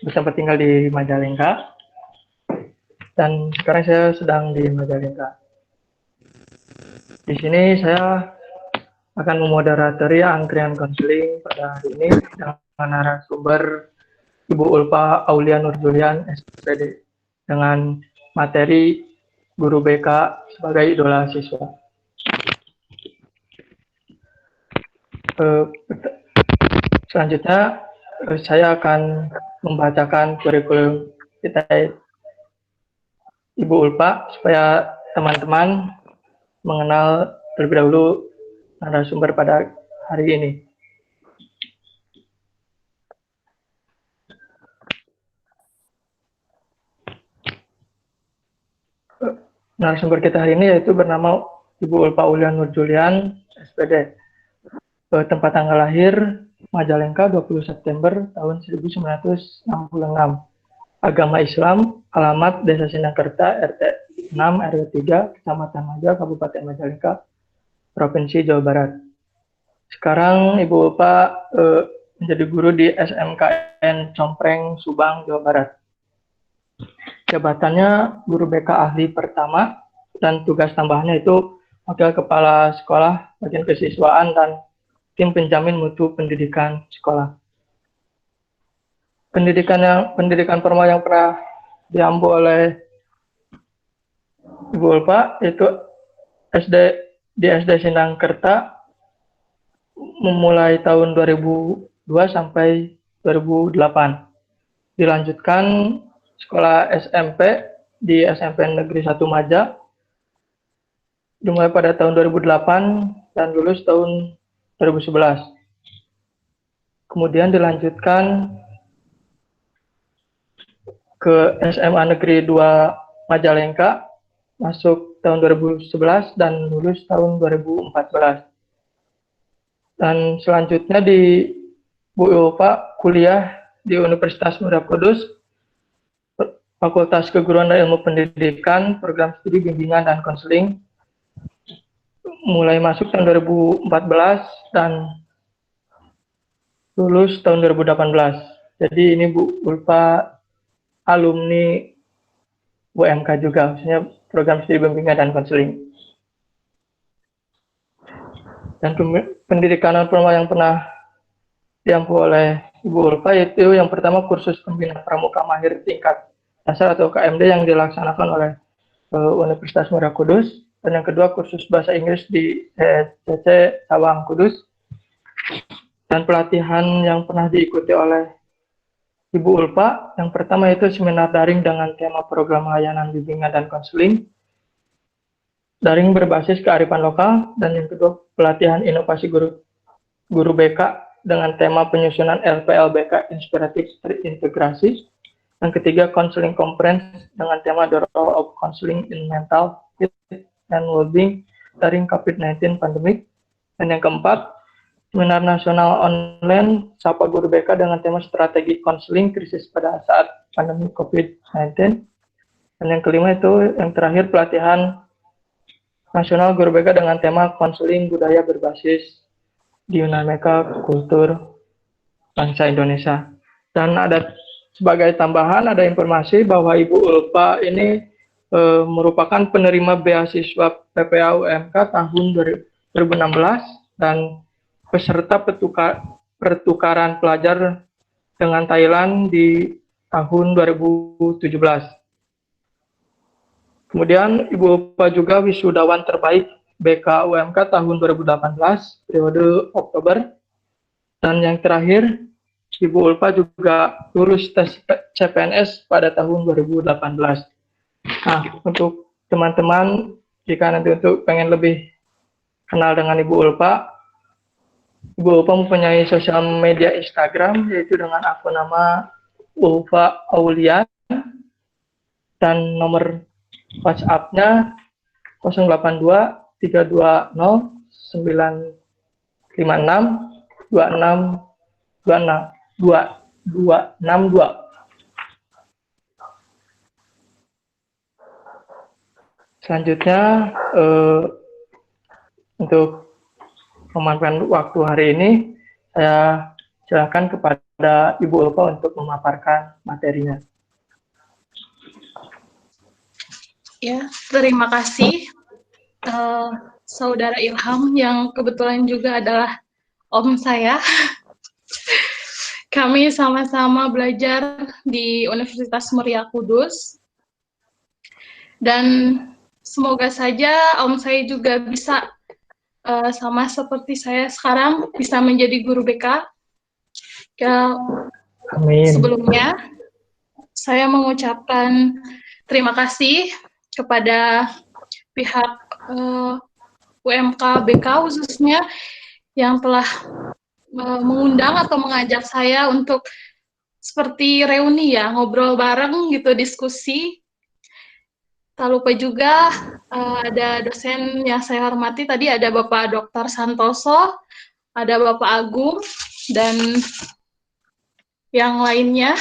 Bersama tinggal di Majalengka, dan sekarang saya sedang di Majalengka. Di sini saya akan memoderatori antrian konseling pada hari ini dengan narasumber Ibu Ulfa Aulia Nurjulian, SPD, dengan materi guru BK sebagai idola siswa. Selanjutnya saya akan membacakan kurikulum kita Ibu Ulfa supaya teman-teman mengenal terlebih dahulu narasumber pada hari ini. Narasumber kita hari ini yaitu bernama Ibu Ulfa Aulia Nurjulian, SPD. Tempat tanggal lahir Majalengka 20 September tahun 1966. Agama Islam, alamat Desa Sindangkerta, RT 6 RW 3, Kecamatan Maja, Kabupaten Majalengka, Provinsi Jawa Barat. Sekarang Ibu Ulfa menjadi guru di SMKN Compreng, Subang, Jawa Barat. Jabatannya guru BK ahli pertama dan tugas tambahannya itu wakil kepala sekolah, bagian kesiswaan, dan tim penjamin mutu pendidikan sekolah. Pendidikan formal yang pernah diambil oleh Ibu Ulfa itu di SD Sindangkerta memulai tahun 2002 sampai 2008. Dilanjutkan sekolah SMP di SMP Negeri 1 Maja dimulai pada tahun 2008 dan lulus tahun 2011. Kemudian dilanjutkan ke SMA Negeri 2 Majalengka, masuk tahun 2011 dan lulus tahun 2014. Dan selanjutnya di Bu Ulfa kuliah di Universitas Muda Kudus, Fakultas Keguruan dan Ilmu Pendidikan, program studi bimbingan dan konseling, mulai masuk tahun 2014 dan lulus tahun 2018. Jadi ini Bu Ulfa alumni UMK juga, maksudnya program studi bimbingan dan konseling. Dan pendidikan formal yang pernah diampu oleh Ibu Ulfa itu yang pertama kursus pembinaan pramuka mahir tingkat dasar atau KMD yang dilaksanakan oleh Universitas Muda Kudus, dan yang kedua kursus bahasa Inggris di CC Cawang Kudus. Dan pelatihan yang pernah diikuti oleh Ibu Ulfa yang pertama itu seminar daring dengan tema program layanan bimbingan dan konseling daring berbasis kearifan lokal, dan yang kedua pelatihan inovasi guru BK dengan tema penyusunan LPLBK inspiratif terintegrasi. Yang ketiga counseling conference dengan tema the role of counseling in mental health and well-being daring COVID-19 pandemic. Dan yang keempat seminar nasional online Sapa Guru BK dengan tema strategi konseling krisis pada saat pandemi COVID-19. Dan yang kelima itu yang terakhir pelatihan nasional Guru BK dengan tema konseling budaya berbasis dinamika kultur bangsa Indonesia. Dan ada sebagai tambahan ada informasi bahwa Ibu Ulfa ini merupakan penerima beasiswa PPA UMK tahun 2016 dan peserta pertukaran pelajar dengan Thailand di tahun 2017. Kemudian Ibu Ulfa juga wisudawan terbaik BK UMK tahun 2018 periode Oktober. Dan yang terakhir Ibu Ulfa juga lulus tes CPNS pada tahun 2018. Nah, untuk teman-teman jika nanti untuk pengen lebih kenal dengan Ibu Ulfa mempunyai sosial media Instagram yaitu dengan akun nama Ulfa Aulia, dan nomor WhatsApp-nya 082 320 956 262. Selanjutnya untuk memanfaatkan waktu hari ini, saya Silakan kepada Ibu Ulfa untuk memaparkan materinya. Ya, terima kasih Saudara Ilham yang kebetulan juga adalah om saya. Kami sama-sama belajar di Universitas Muria Kudus. Dan semoga saja om saya juga bisa sama seperti saya sekarang bisa menjadi guru BK. Amin. Sebelumnya, saya mengucapkan terima kasih kepada pihak UMK BK khususnya yang telah mengundang atau mengajak saya untuk seperti reuni ya, ngobrol bareng gitu, diskusi. Tak lupa juga ada dosen yang saya hormati, tadi ada Bapak Dr. Santoso, ada Bapak Agung, dan yang lainnya.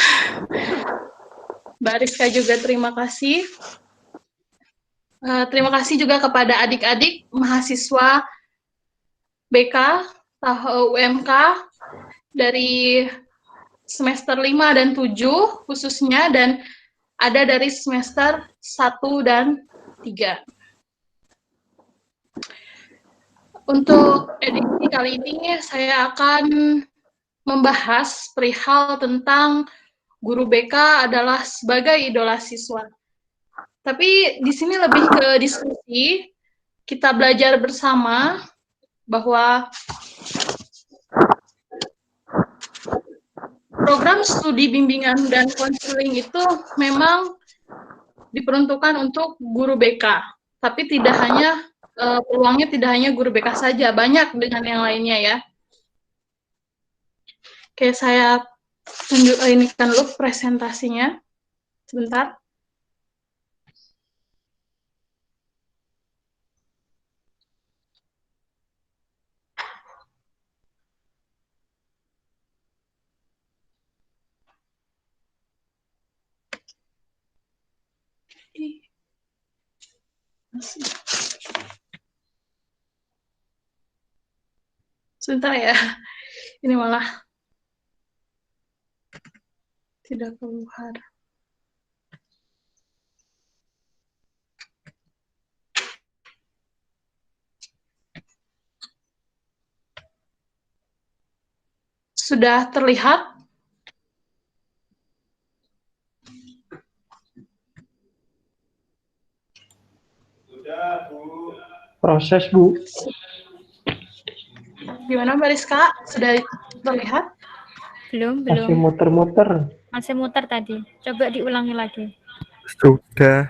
Mbak Rizka juga terima kasih. Terima kasih juga kepada adik-adik mahasiswa BK, UMK, dari semester 5 dan 7 khususnya, dan ada dari semester 1 dan 3. Untuk edisi kali ini saya akan membahas perihal tentang guru BK adalah sebagai idola siswa. Tapi di sini lebih ke diskusi, kita belajar bersama bahwa program studi bimbingan dan konseling itu memang diperuntukkan untuk guru BK, tapi tidak hanya peluangnya tidak hanya guru BK saja, banyak dengan yang lainnya ya. Oke, saya tunjukkan dulu presentasinya. Sebentar. Sebentar ya, ini malah tidak keluar. Sudah terlihat? Sudah, Bu. Proses, Bu. Gimana, Mbak Rizka? Sudah terlihat? Belum. Masih muter-muter. Masih muter tadi. Coba diulangi lagi. Sudah.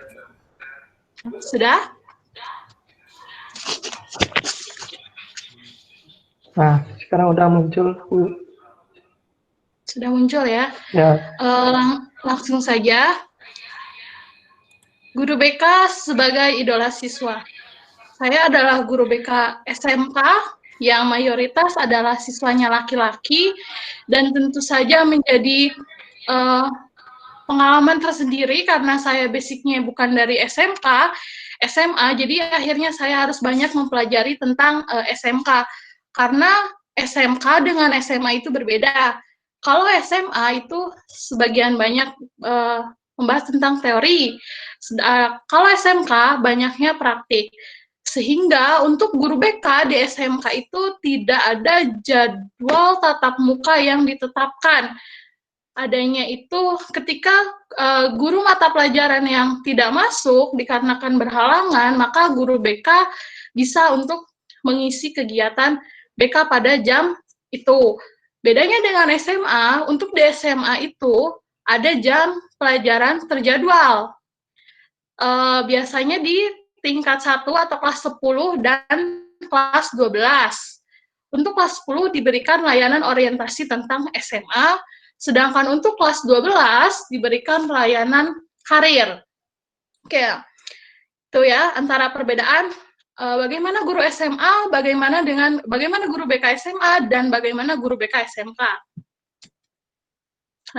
Sudah? Nah, sekarang udah muncul, Bu. Sudah muncul ya? Ya. Langsung saja. Guru BK sebagai idola siswa. Saya adalah guru BK SMK yang mayoritas adalah siswanya laki-laki, dan tentu saja menjadi pengalaman tersendiri karena saya basicnya bukan dari SMK, SMA, jadi akhirnya saya harus banyak mempelajari tentang SMK, karena SMK dengan SMA itu berbeda. Kalau SMA itu sebagian banyak membahas tentang teori, kalau SMK banyaknya praktik. Sehingga untuk guru BK di SMK itu tidak ada jadwal tatap muka yang ditetapkan. Adanya itu ketika guru mata pelajaran yang tidak masuk dikarenakan berhalangan, maka guru BK bisa untuk mengisi kegiatan BK pada jam itu. Bedanya dengan SMA, untuk di SMA itu ada jam pelajaran terjadwal. Biasanya di tingkat 1 atau kelas 10 dan kelas 12. Untuk kelas 10 diberikan layanan orientasi tentang SMA, sedangkan untuk kelas 12 diberikan layanan karir. Oke, itu ya antara perbedaan bagaimana guru SMA, bagaimana guru BK SMA, dan bagaimana guru BK SMK.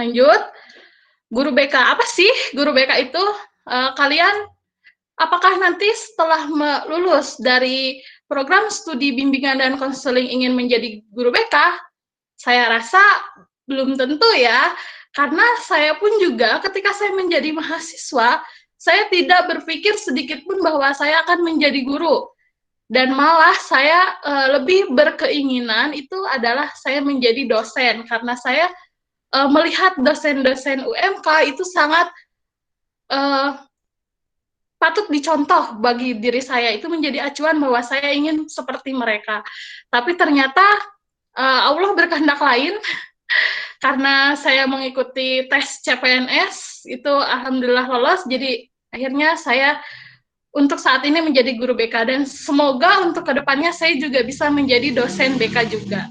Lanjut, guru BK apa sih guru BK itu? Kalian apakah nanti setelah lulus dari program studi bimbingan dan konseling ingin menjadi guru BK? Saya rasa belum tentu ya, karena saya pun juga ketika saya menjadi mahasiswa, saya tidak berpikir sedikit pun bahwa saya akan menjadi guru. Dan malah saya lebih berkeinginan itu adalah saya menjadi dosen, karena saya melihat dosen-dosen UMK itu sangat patut dicontoh bagi diri saya, itu menjadi acuan bahwa saya ingin seperti mereka. Tapi ternyata Allah berkehendak lain, karena saya mengikuti tes CPNS, itu alhamdulillah lolos, jadi akhirnya saya untuk saat ini menjadi guru BK, dan semoga untuk kedepannya saya juga bisa menjadi dosen BK juga.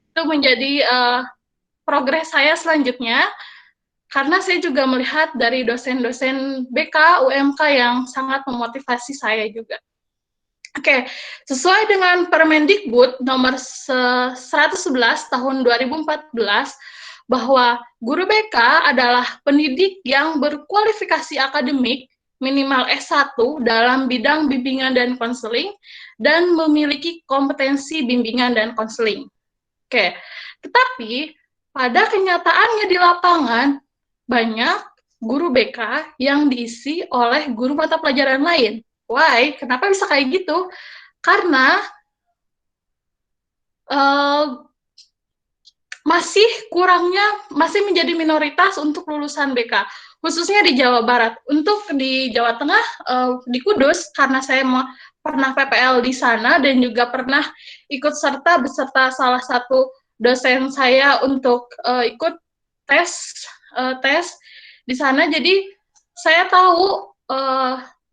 Itu menjadi progres saya selanjutnya, karena saya juga melihat dari dosen-dosen BK, UMK yang sangat memotivasi saya juga. Oke, sesuai dengan Permendikbud nomor 111 tahun 2014, bahwa guru BK adalah pendidik yang berkualifikasi akademik minimal S1 dalam bidang bimbingan dan konseling, dan memiliki kompetensi bimbingan dan konseling. Oke, tetapi pada kenyataannya di lapangan, banyak guru BK yang diisi oleh guru mata pelajaran lain. Why? Kenapa bisa kayak gitu? Karena masih menjadi minoritas untuk lulusan BK, khususnya di Jawa Barat. Untuk di Jawa Tengah, di Kudus, karena saya pernah PPL di sana dan juga pernah ikut serta beserta salah satu dosen saya untuk ikut tes di sana. Jadi saya tahu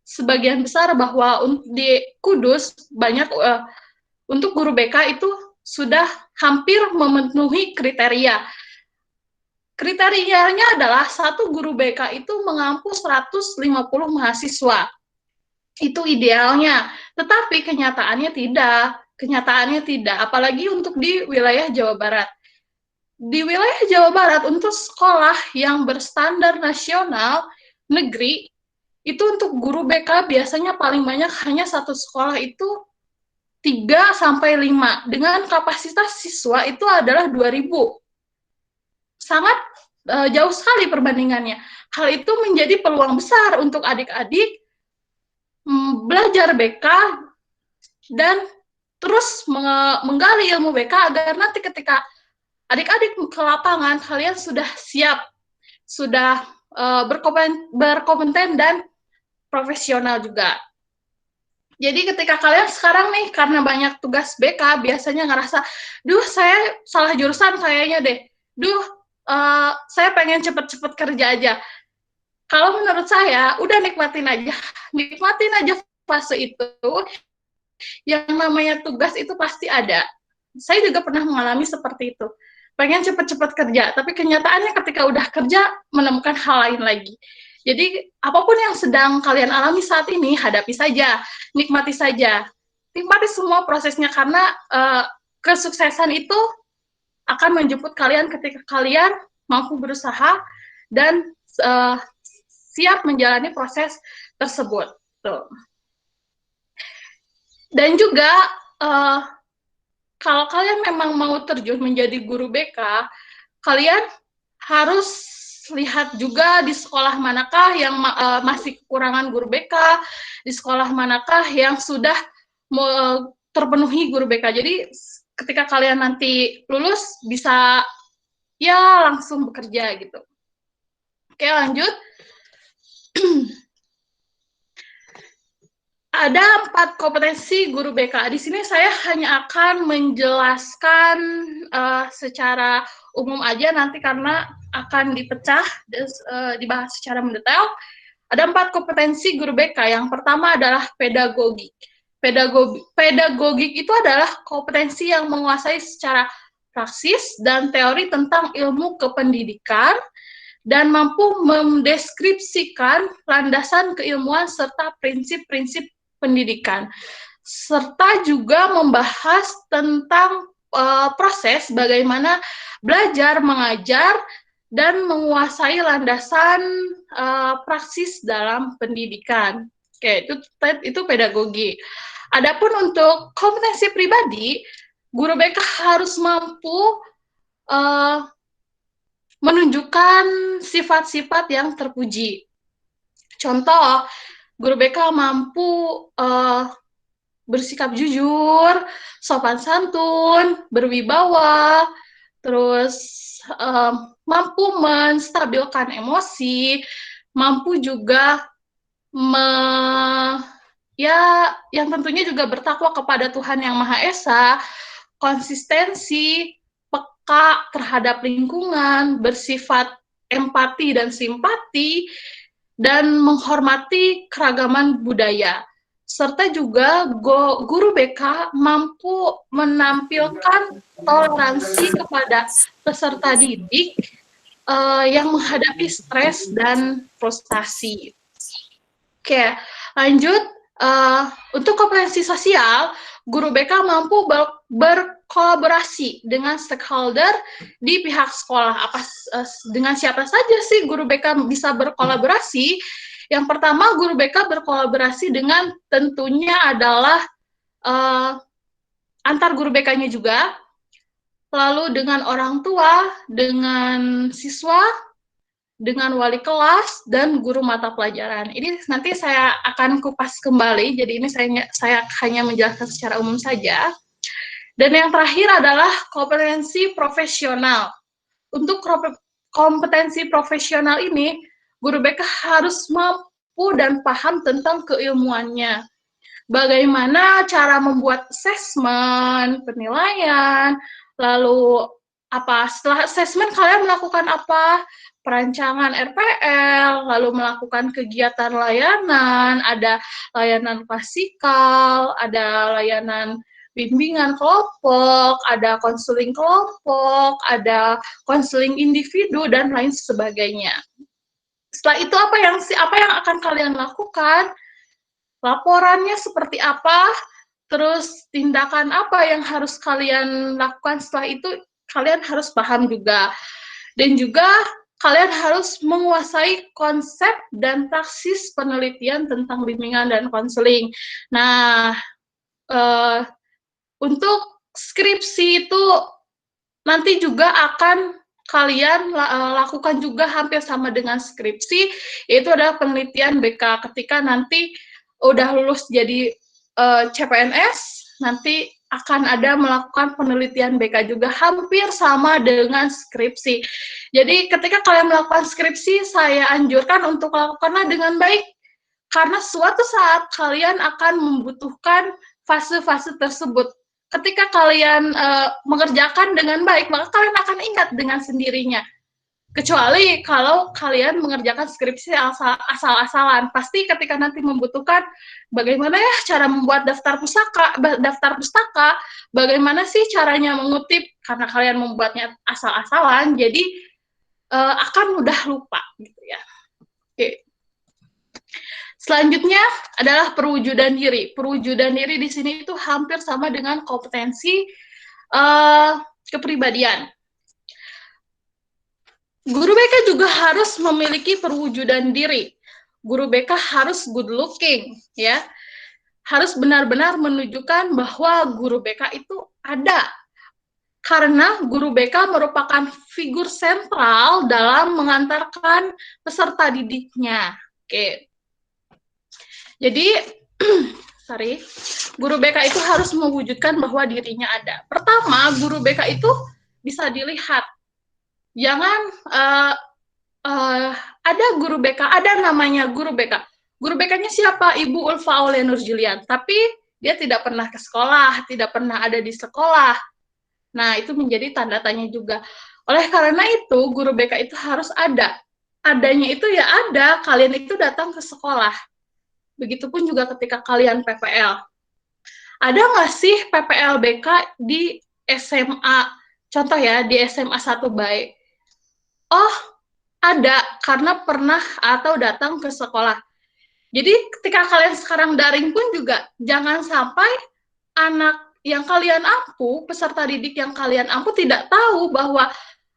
sebagian besar bahwa di Kudus banyak untuk guru BK itu sudah hampir memenuhi kriteria. Kriterianya adalah satu guru BK itu mengampu 150 mahasiswa. Itu idealnya, tetapi kenyataannya tidak, apalagi untuk di wilayah Jawa Barat. Di wilayah Jawa Barat, untuk sekolah yang berstandar nasional, negeri, itu untuk guru BK biasanya paling banyak hanya satu sekolah itu 3-5, dengan kapasitas siswa itu adalah 2.000. Sangat jauh sekali perbandingannya. Hal itu menjadi peluang besar untuk adik-adik belajar BK dan terus menggali ilmu BK, agar nanti ketika adik-adik ke lapangan, kalian sudah siap, sudah berkompeten dan profesional juga. Jadi ketika kalian sekarang nih, karena banyak tugas BK, biasanya ngerasa, duh saya salah jurusan kayaknya deh, saya pengen cepet-cepet kerja aja. Kalau menurut saya, udah nikmatin aja fase itu. Yang namanya tugas itu pasti ada. Saya juga pernah mengalami seperti itu. Pengen cepet-cepet kerja, tapi kenyataannya ketika udah kerja, menemukan hal lain lagi. Jadi, apapun yang sedang kalian alami saat ini, hadapi saja, nikmati saja. Nikmati semua prosesnya, karena kesuksesan itu akan menjemput kalian ketika kalian mampu berusaha dan siap menjalani proses tersebut. Tuh. Dan juga, kalau kalian memang mau terjun menjadi guru BK, kalian harus lihat juga di sekolah manakah yang masih kekurangan guru BK, di sekolah manakah yang sudah terpenuhi guru BK. Jadi ketika kalian nanti lulus bisa ya langsung bekerja gitu. Oke, lanjut. Ada 4 kompetensi guru BK. Di sini saya hanya akan menjelaskan secara umum aja nanti, karena akan dipecah dan dibahas secara mendetail. Ada 4 kompetensi guru BK. Yang pertama adalah pedagogik. Pedagogik itu adalah kompetensi yang menguasai secara praksis dan teori tentang ilmu kependidikan, dan mampu mendeskripsikan landasan keilmuan serta prinsip-prinsip pendidikan, serta juga membahas tentang proses bagaimana belajar mengajar dan menguasai landasan praksis dalam pendidikan. Oke, itu pedagogi. Adapun untuk kompetensi pribadi, guru BK harus mampu eh, menunjukkan sifat-sifat yang terpuji. Contoh, guru BK mampu bersikap jujur, sopan santun, berwibawa, terus mampu menstabilkan emosi, mampu juga ya yang tentunya juga bertakwa kepada Tuhan Yang Maha Esa, konsistensi, peka terhadap lingkungan, bersifat empati dan simpati, dan menghormati keragaman budaya. Serta juga guru BK mampu menampilkan toleransi kepada peserta didik yang menghadapi stres dan frustasi. Oke, lanjut. Untuk kompetensi sosial, guru BK mampu berkolaborasi dengan stakeholder di pihak sekolah. Dengan siapa saja sih guru BK bisa berkolaborasi? Yang pertama, guru BK berkolaborasi dengan tentunya adalah antar guru BK-nya juga, lalu dengan orang tua, dengan siswa, dengan wali kelas, dan guru mata pelajaran. Ini nanti saya akan kupas kembali, jadi ini saya hanya menjelaskan secara umum saja. Dan yang terakhir adalah kompetensi profesional. Untuk kompetensi profesional ini, guru BK harus mampu dan paham tentang keilmuannya. Bagaimana cara membuat asesmen, penilaian, lalu setelah asesmen kalian melakukan apa? Perancangan RPL, lalu melakukan kegiatan layanan, ada layanan klasikal, ada layanan bimbingan kelompok, ada konseling kelompok, ada konseling individu, dan lain sebagainya. Setelah itu apa yang akan kalian lakukan? Laporannya seperti apa? Terus tindakan apa yang harus kalian lakukan setelah itu? Kalian harus paham juga. Dan juga kalian harus menguasai konsep dan praksis penelitian tentang bimbingan dan konseling. Nah, untuk skripsi itu nanti juga akan kalian lakukan juga hampir sama dengan skripsi, yaitu adalah penelitian BK. Ketika nanti udah lulus jadi CPNS, nanti akan ada melakukan penelitian BK juga hampir sama dengan skripsi. Jadi ketika kalian melakukan skripsi, saya anjurkan untuk lakukanlah dengan baik, karena suatu saat kalian akan membutuhkan fase-fase tersebut. Ketika kalian mengerjakan dengan baik, maka kalian akan ingat dengan sendirinya. Kecuali kalau kalian mengerjakan skripsi asal-asalan, pasti ketika nanti membutuhkan bagaimana ya cara membuat daftar pustaka, bagaimana sih caranya mengutip, karena kalian membuatnya asal-asalan, jadi akan mudah lupa gitu ya. Oke. Selanjutnya adalah perwujudan diri. Perwujudan diri di sini itu hampir sama dengan kompetensi kepribadian. Guru BK juga harus memiliki perwujudan diri. Guru BK harus good looking, ya. Harus benar-benar menunjukkan bahwa guru BK itu ada. Karena guru BK merupakan figur sentral dalam mengantarkan peserta didiknya. Oke. Jadi, guru BK itu harus mewujudkan bahwa dirinya ada. Pertama, guru BK itu bisa dilihat. Jangan ada guru BK, ada namanya guru BK. Guru BK-nya siapa? Ibu Ulfa Aulia Nur Julian. Tapi dia tidak pernah ke sekolah, tidak pernah ada di sekolah. Nah, itu menjadi tanda tanya juga. Oleh karena itu, guru BK itu harus ada. Adanya itu ya ada, kalian itu datang ke sekolah. Begitupun juga ketika kalian PPL. Ada nggak sih PPL BK di SMA? Contoh ya, di SMA 1 Baik. Oh, ada, karena pernah atau datang ke sekolah. Jadi ketika kalian sekarang daring pun juga, jangan sampai anak yang kalian ampu, peserta didik yang kalian ampu tidak tahu bahwa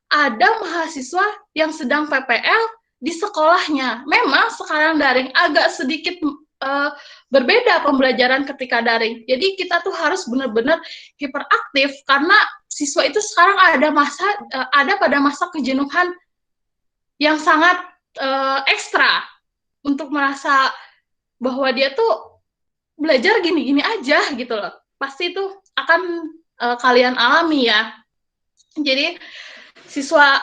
ada mahasiswa yang sedang PPL di sekolahnya. Memang sekarang daring agak sedikit berbeda pembelajaran ketika daring. Jadi kita tuh harus benar-benar hiperaktif, karena siswa itu sekarang ada pada masa kejenuhan yang sangat ekstra untuk merasa bahwa dia tuh belajar gini-gini aja gitu loh. Pasti itu akan kalian alami ya. Jadi siswa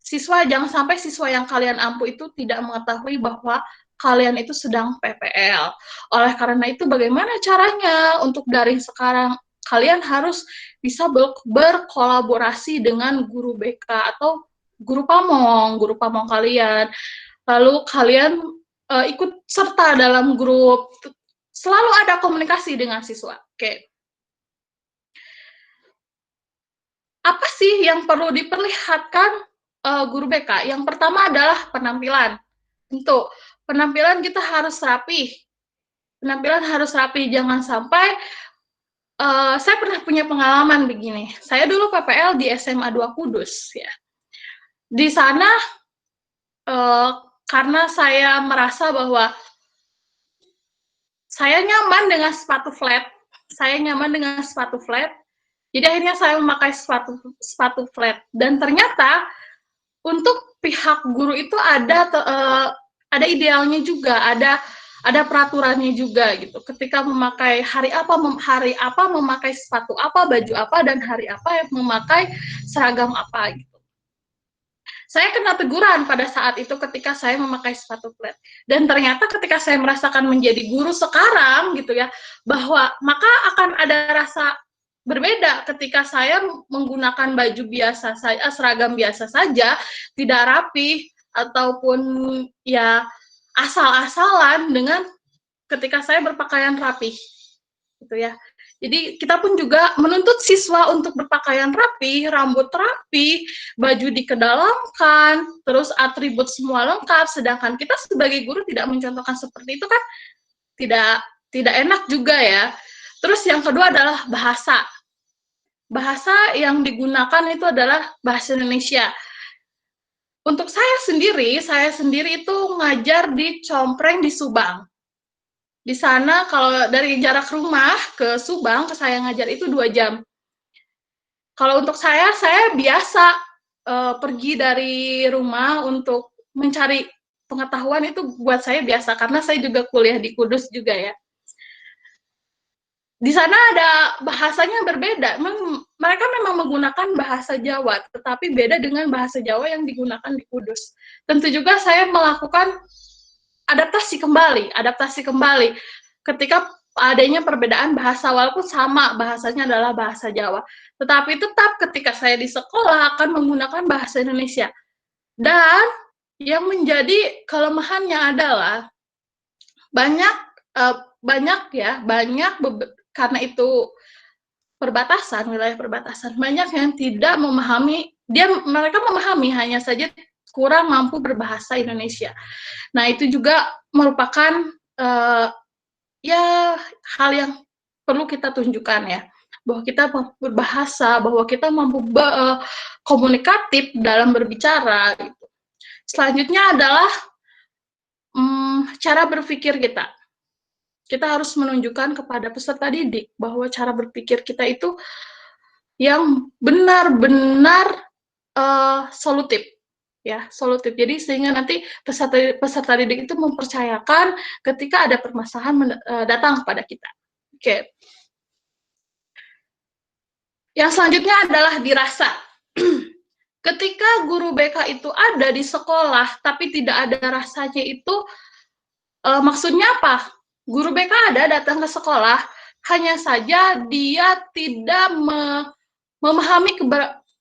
siswa jangan sampai siswa yang kalian ampu itu tidak mengetahui bahwa kalian itu sedang PPL. Oleh karena itu bagaimana caranya untuk daring sekarang? Kalian harus bisa berkolaborasi dengan guru BK atau guru pamong kalian. Lalu kalian ikut serta dalam grup, selalu ada komunikasi dengan siswa. Oke. Apa sih yang perlu diperlihatkan guru BK? Yang pertama adalah penampilan. Tentu, penampilan kita harus rapi. Penampilan harus rapi, jangan sampai saya pernah punya pengalaman begini. Saya dulu PPL di SMA 2 Kudus ya. Di sana karena saya merasa bahwa saya nyaman dengan sepatu flat. Jadi akhirnya saya memakai sepatu flat. Dan ternyata untuk pihak guru itu ada idealnya juga, ada peraturannya juga gitu. Ketika memakai hari apa memakai sepatu apa, baju apa, dan hari apa yang memakai seragam apa gitu. Saya kena teguran pada saat itu ketika saya memakai sepatu flat. Dan ternyata ketika saya merasakan menjadi guru sekarang gitu ya, bahwa maka akan ada rasa berbeda ketika saya menggunakan baju biasa saja, seragam biasa saja, tidak rapi ataupun ya asal-asalan dengan ketika saya berpakaian rapi gitu ya. Jadi kita pun juga menuntut siswa untuk berpakaian rapi, rambut rapi, baju dikedalamkan, terus atribut semua lengkap, sedangkan kita sebagai guru tidak mencontohkan seperti itu kan tidak enak juga ya. Terus yang kedua adalah bahasa. Bahasa yang digunakan itu adalah bahasa Indonesia. Untuk saya sendiri itu ngajar di Compreng di Subang. Di sana kalau dari jarak rumah ke Subang ke saya ngajar itu 2 jam. Kalau untuk saya biasa pergi dari rumah untuk mencari pengetahuan itu buat saya biasa karena saya juga kuliah di Kudus juga ya. Di sana ada bahasanya berbeda. Mereka memang menggunakan bahasa Jawa, tetapi beda dengan bahasa Jawa yang digunakan di Kudus. Tentu juga saya melakukan adaptasi kembali ketika adanya perbedaan bahasa walaupun sama bahasanya adalah bahasa Jawa, tetapi tetap ketika saya di sekolah akan menggunakan bahasa Indonesia. Dan yang menjadi kelemahannya adalah banyak karena itu wilayah perbatasan, banyak yang tidak memahami, mereka memahami hanya saja kurang mampu berbahasa Indonesia. Nah, itu juga merupakan hal yang perlu kita tunjukkan ya, bahwa kita berbahasa, bahwa kita mampu komunikatif dalam berbicara. Gitu. Selanjutnya adalah cara berpikir kita. Kita harus menunjukkan kepada peserta didik bahwa cara berpikir kita itu yang benar-benar solutif. Ya, solutif. Jadi sehingga nanti peserta didik itu mempercayakan ketika ada permasalahan datang kepada kita. Oke. Yang selanjutnya adalah dirasa. Ketika guru BK itu ada di sekolah tapi tidak ada rasanya itu maksudnya apa? Guru BK ada datang ke sekolah, hanya saja dia tidak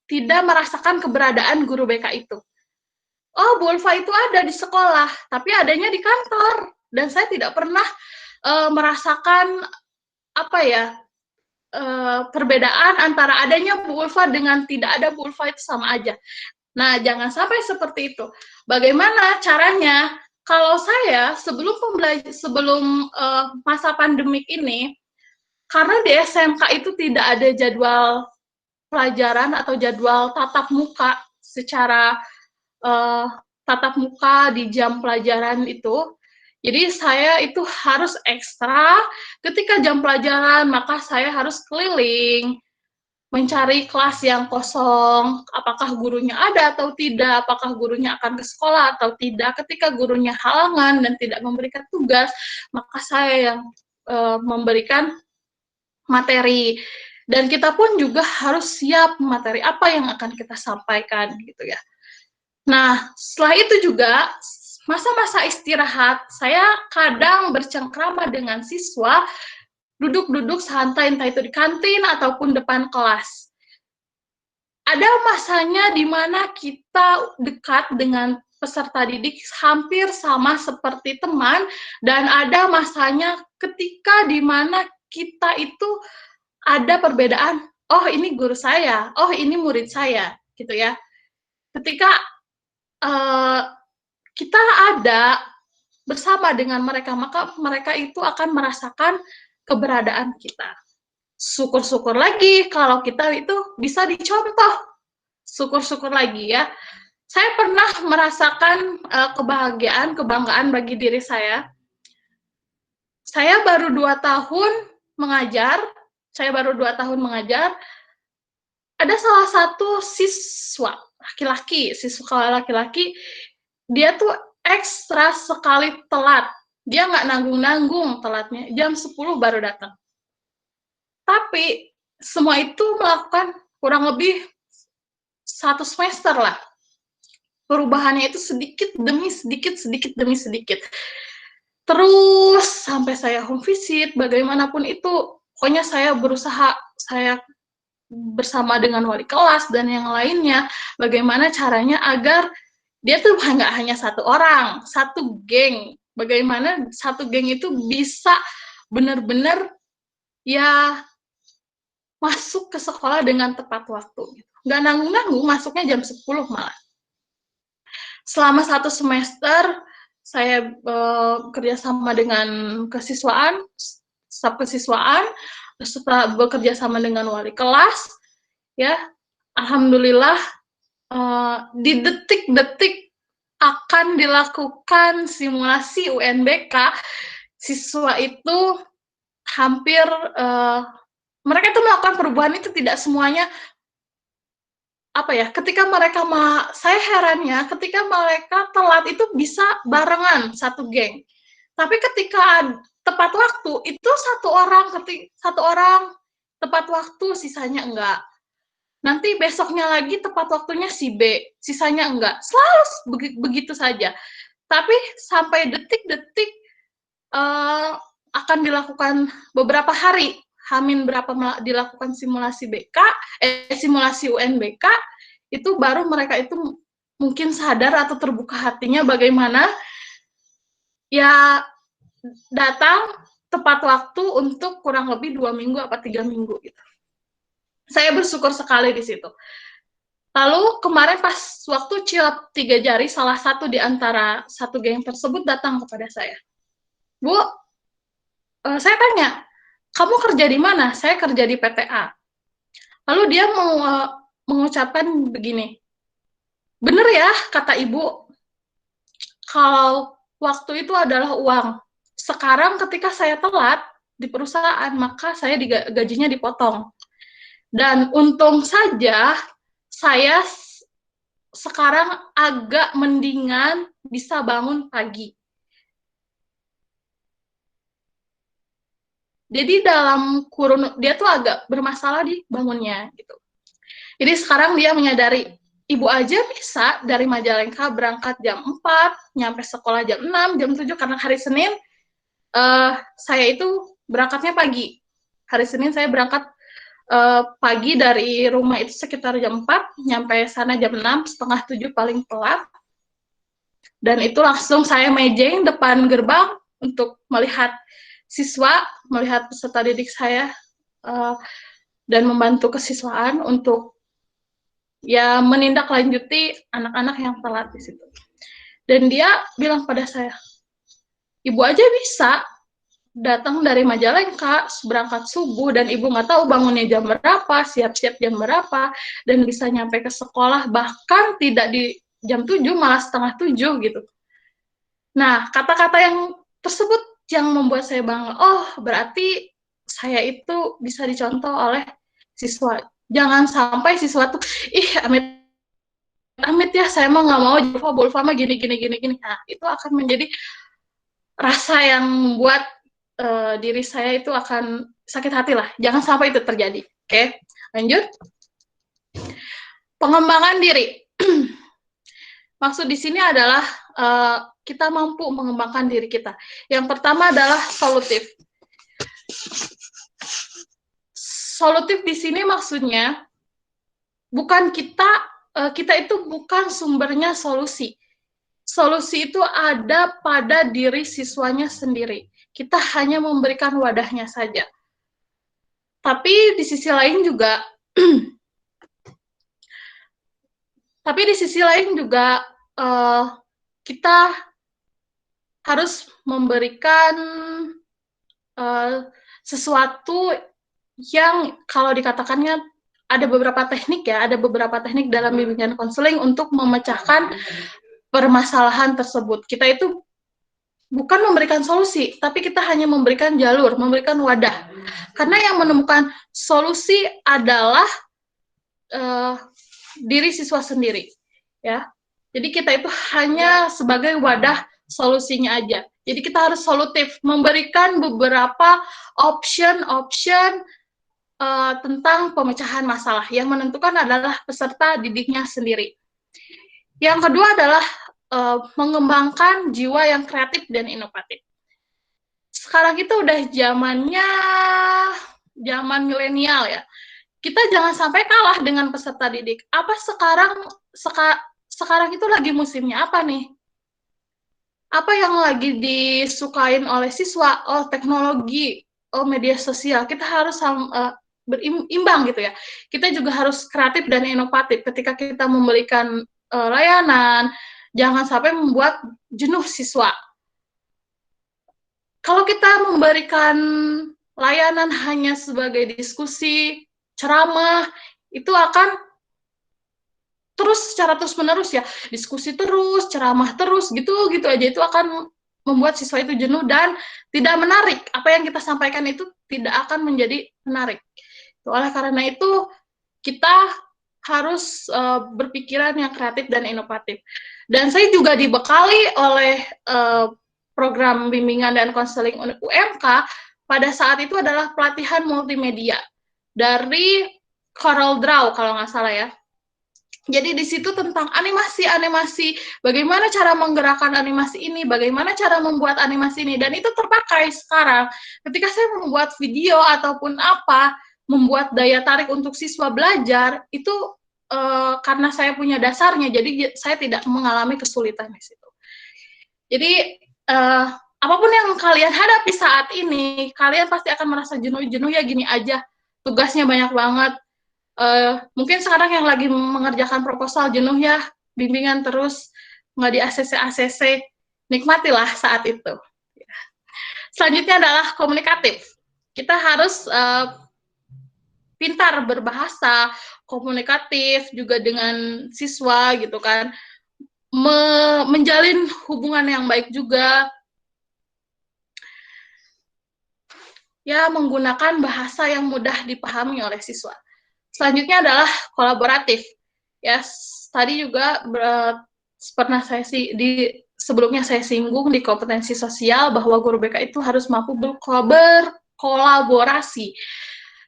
tidak merasakan keberadaan guru BK itu. Oh, Bu Ulfa itu ada di sekolah, tapi adanya di kantor. Dan saya tidak pernah merasakan perbedaan antara adanya Bu Ulfa dengan tidak ada Bu Ulfa itu sama aja. Nah, jangan sampai seperti itu. Bagaimana caranya? Kalau saya sebelum masa pandemik ini, karena di SMK itu tidak ada jadwal pelajaran atau jadwal tatap muka secara tatap muka di jam pelajaran itu, Jadi saya itu harus ekstra, ketika jam pelajaran maka saya harus keliling, mencari kelas yang kosong, apakah gurunya ada atau tidak, apakah gurunya akan ke sekolah atau tidak. Ketika gurunya halangan dan tidak memberikan tugas, maka saya yang memberikan materi. Dan kita pun juga harus siap materi apa yang akan kita sampaikan gitu ya. Nah, setelah itu juga masa-masa istirahat, saya kadang bercengkrama dengan siswa, duduk-duduk santai entah itu di kantin ataupun depan kelas. Ada masanya di mana kita dekat dengan peserta didik hampir sama seperti teman, dan ada masanya ketika di mana kita itu ada perbedaan, oh ini guru saya, oh ini murid saya, gitu ya. Ketika kita ada bersama dengan mereka, maka mereka itu akan merasakan keberadaan kita. Syukur-syukur lagi kalau kita itu bisa dicontoh. Syukur-syukur lagi ya. Saya pernah merasakan kebahagiaan, kebanggaan bagi diri saya. Saya baru 2 tahun mengajar, ada salah satu siswa laki-laki, dia tuh ekstra sekali telat. Dia nggak nanggung-nanggung telatnya, jam 10 baru datang. Tapi semua itu melakukan kurang lebih 1 semester lah. Perubahannya itu sedikit demi sedikit. Terus sampai saya home visit, bagaimanapun itu, pokoknya saya berusaha, saya bersama dengan wali kelas dan yang lainnya, bagaimana caranya agar dia tuh nggak hanya 1 orang, 1 geng. Bagaimana 1 geng itu bisa benar-benar ya masuk ke sekolah dengan tepat waktu. Nggak nanggung-nanggung, masuknya jam 10 malah. Selama 1 semester, saya bekerja sama dengan staf kesiswaan, setelah bekerja sama dengan wali kelas, ya, alhamdulillah di detik-detik akan dilakukan simulasi UNBK, siswa itu hampir mereka itu melakukan perubahan itu tidak semuanya ketika mereka saya herannya ketika mereka telat itu bisa barengan 1 geng. Tapi ketika tepat waktu itu 1 orang tepat waktu, sisanya enggak. Nanti besoknya lagi tepat waktunya si B, sisanya enggak. Selalu begitu saja. Tapi sampai detik-detik akan dilakukan beberapa hari, dilakukan simulasi simulasi UNBK, itu baru mereka itu mungkin sadar atau terbuka hatinya bagaimana ya datang tepat waktu untuk kurang lebih 2 minggu atau 3 minggu gitu. Saya bersyukur sekali di situ. Lalu kemarin pas waktu cilap 3 jari, salah satu di antara 1 geng tersebut datang kepada saya. Bu, saya tanya, kamu kerja di mana? Saya kerja di PTA. Lalu dia mengucapkan begini, bener ya kata ibu, kalau waktu itu adalah uang. Sekarang ketika saya telat di perusahaan, maka saya gajinya dipotong. Dan untung saja saya sekarang agak mendingan bisa bangun pagi. Jadi dalam kurun, dia tuh agak bermasalah di bangunnya gitu. Jadi sekarang dia menyadari, ibu aja bisa dari Majalengka berangkat jam 4, nyampe sekolah jam 6, jam 7, karena hari Senin saya itu berangkatnya pagi. Hari Senin saya berangkat pagi dari rumah itu sekitar jam 4, nyampe sana jam 6, setengah 7 paling telat. Dan itu langsung saya mejeng depan gerbang untuk melihat siswa, melihat peserta didik saya, dan membantu kesiswaan untuk ya menindaklanjuti anak-anak yang telat di situ. Dan dia bilang pada saya, ibu aja bisa datang dari Majalengka, berangkat subuh, dan ibu nggak tahu bangunnya jam berapa, siap-siap jam berapa, dan bisa nyampe ke sekolah, bahkan tidak di jam 7, malah setengah 7 gitu. Nah, kata-kata yang tersebut yang membuat saya bangga. Oh, berarti saya itu bisa dicontoh oleh siswa. Jangan sampai siswa tuh, amit amit ya, saya mah nggak mau Bulfa mah gini. Nah, itu akan menjadi rasa yang membuat diri saya itu akan sakit hati lah. Jangan sampai itu terjadi. Oke, lanjut. Pengembangan diri. Maksud di sini adalah kita mampu mengembangkan diri kita. Yang pertama adalah solutif. Solutif di sini maksudnya bukan kita itu bukan sumbernya solusi. Solusi itu ada pada diri siswanya sendiri. Kita hanya memberikan wadahnya saja. Tapi di sisi lain juga kita harus memberikan sesuatu yang kalau dikatakannya ada beberapa teknik dalam bimbingan konseling untuk memecahkan permasalahan tersebut. Kita itu bukan memberikan solusi, tapi kita hanya memberikan jalur, memberikan wadah. Karena yang menemukan solusi adalah diri siswa sendiri, ya. Jadi kita itu hanya sebagai wadah solusinya aja. Jadi kita harus solutif, memberikan beberapa option tentang pemecahan masalah. Yang menentukan adalah peserta didiknya sendiri. Yang kedua adalah mengembangkan jiwa yang kreatif dan inovatif. Sekarang itu udah zaman milenial ya. Kita jangan sampai kalah dengan peserta didik. Apa sekarang itu lagi musimnya apa nih? Apa yang lagi disukain oleh siswa? Oh, teknologi, oh media sosial. Kita harus berimbang gitu ya. Kita juga harus kreatif dan inovatif ketika kita memberikan layanan. Jangan sampai membuat jenuh siswa. Kalau kita memberikan layanan hanya sebagai diskusi, ceramah, itu akan secara terus-menerus ya, diskusi terus, ceramah terus, gitu aja, itu akan membuat siswa itu jenuh dan tidak menarik. Apa yang kita sampaikan itu tidak akan menjadi menarik. Oleh karena itu, kita harus berpikiran yang kreatif dan inovatif. Dan saya juga dibekali oleh program bimbingan dan konseling UMK pada saat itu adalah pelatihan multimedia dari Corel Draw kalau nggak salah ya. Jadi di situ tentang animasi, bagaimana cara menggerakkan animasi ini, bagaimana cara membuat animasi ini, dan itu terpakai sekarang. Ketika saya membuat video ataupun membuat daya tarik untuk siswa belajar, itu karena saya punya dasarnya, jadi saya tidak mengalami kesulitan di situ. Jadi apapun yang kalian hadapi saat ini, kalian pasti akan merasa jenuh ya gini aja, tugasnya banyak banget. Mungkin sekarang yang lagi mengerjakan proposal jenuh ya, bimbingan terus, nggak di ACC, nikmatilah saat itu. Selanjutnya adalah komunikatif. Kita harus pintar berbahasa, komunikatif juga dengan siswa gitu kan, menjalin hubungan yang baik juga, ya menggunakan bahasa yang mudah dipahami oleh siswa. Selanjutnya adalah kolaboratif. Ya, tadi juga pernah sebelumnya saya singgung di kompetensi sosial bahwa guru BK itu harus mampu berkolaborasi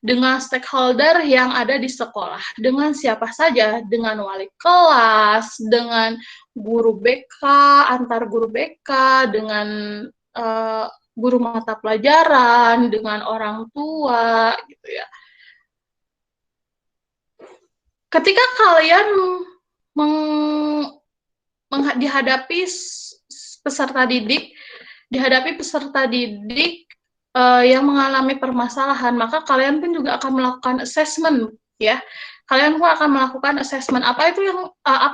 dengan stakeholder yang ada di sekolah. Dengan siapa saja, dengan wali kelas, dengan guru BK, antar guru BK, dengan guru mata pelajaran, dengan orang tua, gitu ya. Ketika kalian dihadapi peserta didik yang mengalami permasalahan, maka kalian pun juga akan melakukan assessment, ya. Kalian pun akan melakukan assessment. Apa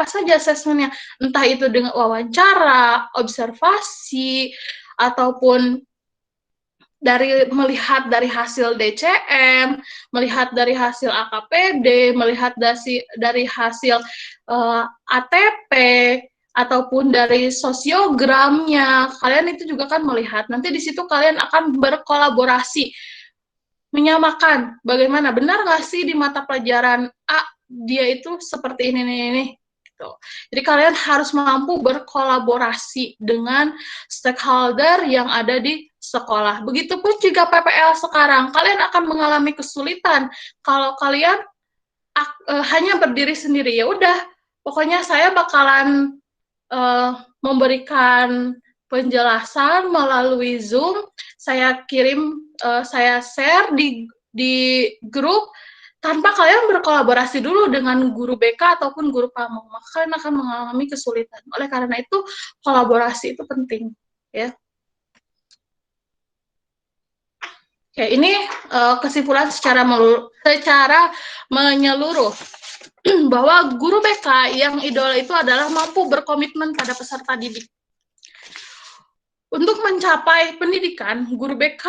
saja assessmentnya? Entah itu dengan wawancara, observasi, ataupun melihat dari hasil DCM, melihat dari hasil AKPD, melihat dari hasil ATP, ataupun dari sosiogramnya, kalian itu juga kan melihat. Nanti di situ kalian akan berkolaborasi, menyamakan bagaimana, benar nggak sih di mata pelajaran A, dia itu seperti ini. Gitu. Jadi kalian harus mampu berkolaborasi dengan stakeholder yang ada di sekolah. Begitupun juga PPL sekarang, kalian akan mengalami kesulitan kalau kalian hanya berdiri sendiri. Ya udah, pokoknya saya bakalan memberikan penjelasan melalui Zoom, saya kirim, saya share di grup tanpa kalian berkolaborasi dulu dengan guru BK ataupun guru pamong, maka kalian akan mengalami kesulitan. Oleh karena itu, kolaborasi itu penting, ya. Oke, ini kesimpulan secara menyeluruh bahwa guru BK yang idola itu adalah mampu berkomitmen pada peserta didik. Untuk mencapai pendidikan, guru BK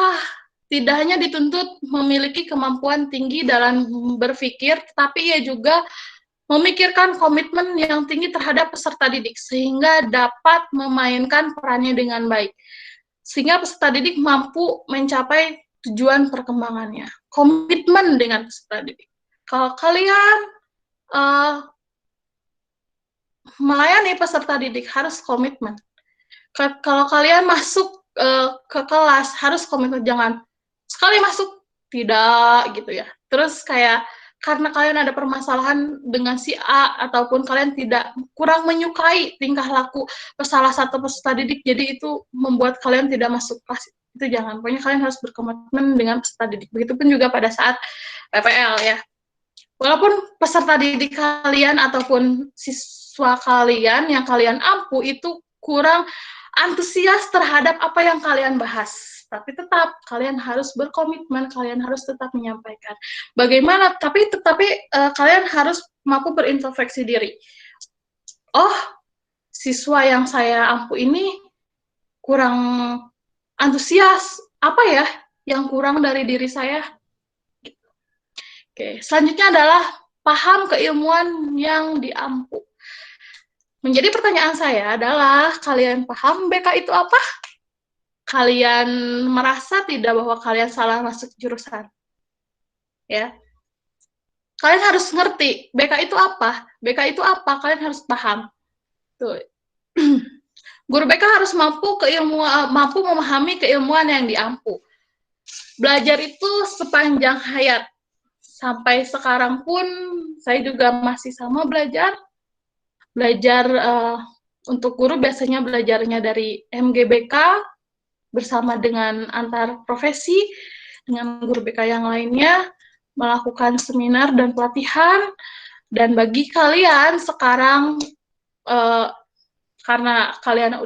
tidak hanya dituntut memiliki kemampuan tinggi dalam berpikir, tapi ia juga memikirkan komitmen yang tinggi terhadap peserta didik, sehingga dapat memainkan perannya dengan baik. Sehingga peserta didik mampu mencapai tujuan perkembangannya. Komitmen dengan peserta didik. Kalau kalian melayani peserta didik, harus komitmen. Kalau kalian masuk ke kelas, harus komitmen, jangan sekali masuk tidak gitu ya. Terus kayak karena kalian ada permasalahan dengan si A ataupun kalian kurang menyukai tingkah laku salah satu peserta didik, jadi itu membuat kalian tidak masuk kelas, itu jangan. Pokoknya kalian harus berkomitmen dengan peserta didik. Begitupun juga pada saat PPL ya. Walaupun peserta didik kalian ataupun siswa kalian yang kalian ampu itu kurang antusias terhadap apa yang kalian bahas, tapi tetap kalian harus berkomitmen, kalian harus tetap menyampaikan. Bagaimana? Tapi kalian harus mampu berintrospeksi diri. Oh, siswa yang saya ampu ini kurang antusias. Apa ya yang kurang dari diri saya? Oke, selanjutnya adalah paham keilmuan yang diampu. Menjadi pertanyaan saya adalah, kalian paham BK itu apa? Kalian merasa tidak bahwa kalian salah masuk jurusan? Ya. Kalian harus ngerti, BK itu apa? BK itu apa? Kalian harus paham. Tuh. Guru BK harus mampu memahami keilmuan yang diampu. Belajar itu sepanjang hayat. Sampai sekarang pun, saya juga masih sama belajar. Untuk guru biasanya belajarnya dari MGBK bersama dengan antar profesi, dengan guru BK yang lainnya, melakukan seminar dan pelatihan. Dan bagi kalian sekarang, karena kalian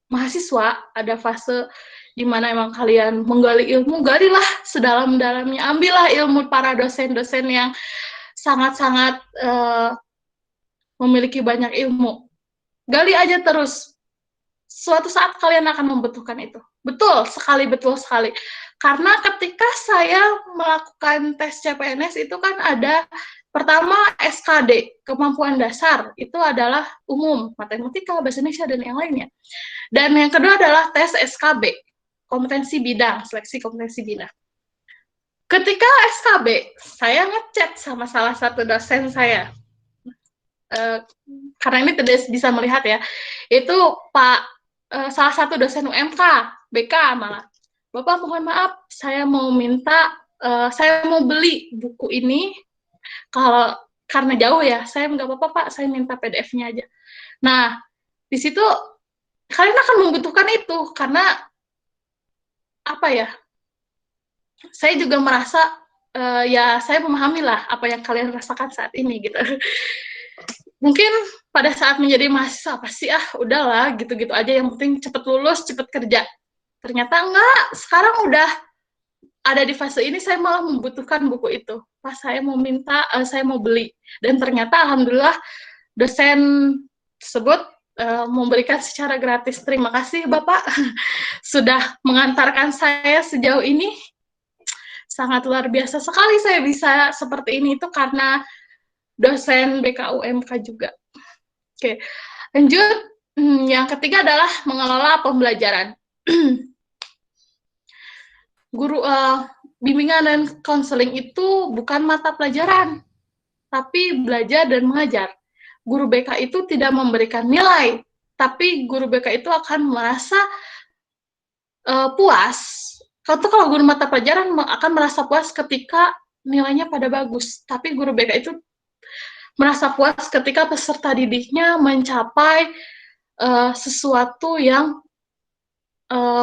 mahasiswa, ada fase di mana emang kalian menggali ilmu, galilah sedalam-dalamnya, ambillah ilmu para dosen-dosen yang sangat-sangat memiliki banyak ilmu. Gali aja terus. Suatu saat kalian akan membutuhkan itu. Betul sekali. Karena ketika saya melakukan tes CPNS itu kan ada pertama SKD, kemampuan dasar, itu adalah umum, matematika, bahasa Indonesia, dan yang lainnya. Dan yang kedua adalah tes SKB, kompetensi bidang, seleksi kompetensi bidang. Ketika SKB, saya ngechat sama salah satu dosen saya. Karena ini tidak bisa melihat ya, itu salah satu dosen UMK, BK malah. Bapak mohon maaf, saya mau beli buku ini, karena jauh ya, saya nggak apa-apa Pak, saya minta PDF-nya aja. Nah, di situ kalian akan membutuhkan itu, karena apa ya, saya juga merasa, ya saya memahami lah apa yang kalian rasakan saat ini gitu. Mungkin pada saat menjadi mahasiswa, apa sih udahlah gitu-gitu aja, yang penting cepet lulus, cepet kerja. Ternyata enggak, sekarang udah ada di fase ini, saya malah membutuhkan buku itu. Pas saya mau beli. Dan ternyata alhamdulillah dosen tersebut memberikan secara gratis. Terima kasih Bapak sudah mengantarkan saya sejauh ini. Sangat luar biasa sekali saya bisa seperti ini, itu karena dosen BKUMK juga. Oke. Lanjut, yang ketiga adalah mengelola pembelajaran. Bimbingan dan konseling itu bukan mata pelajaran, tapi belajar dan mengajar. Guru BK itu tidak memberikan nilai, tapi guru BK itu akan merasa puas. Kalau guru mata pelajaran akan merasa puas ketika nilainya pada bagus, tapi guru BK itu merasa puas ketika peserta didiknya mencapai sesuatu yang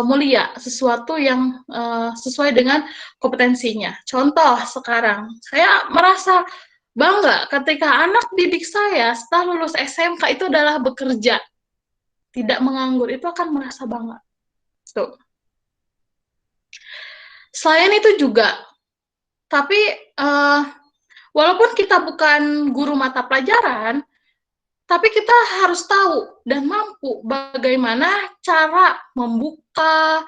mulia, sesuatu yang sesuai dengan kompetensinya. Contoh sekarang, saya merasa bangga ketika anak didik saya setelah lulus SMK itu adalah bekerja, tidak menganggur, itu akan merasa bangga. Tuh. Selain itu juga, tapi walaupun kita bukan guru mata pelajaran, tapi kita harus tahu dan mampu bagaimana cara membuka,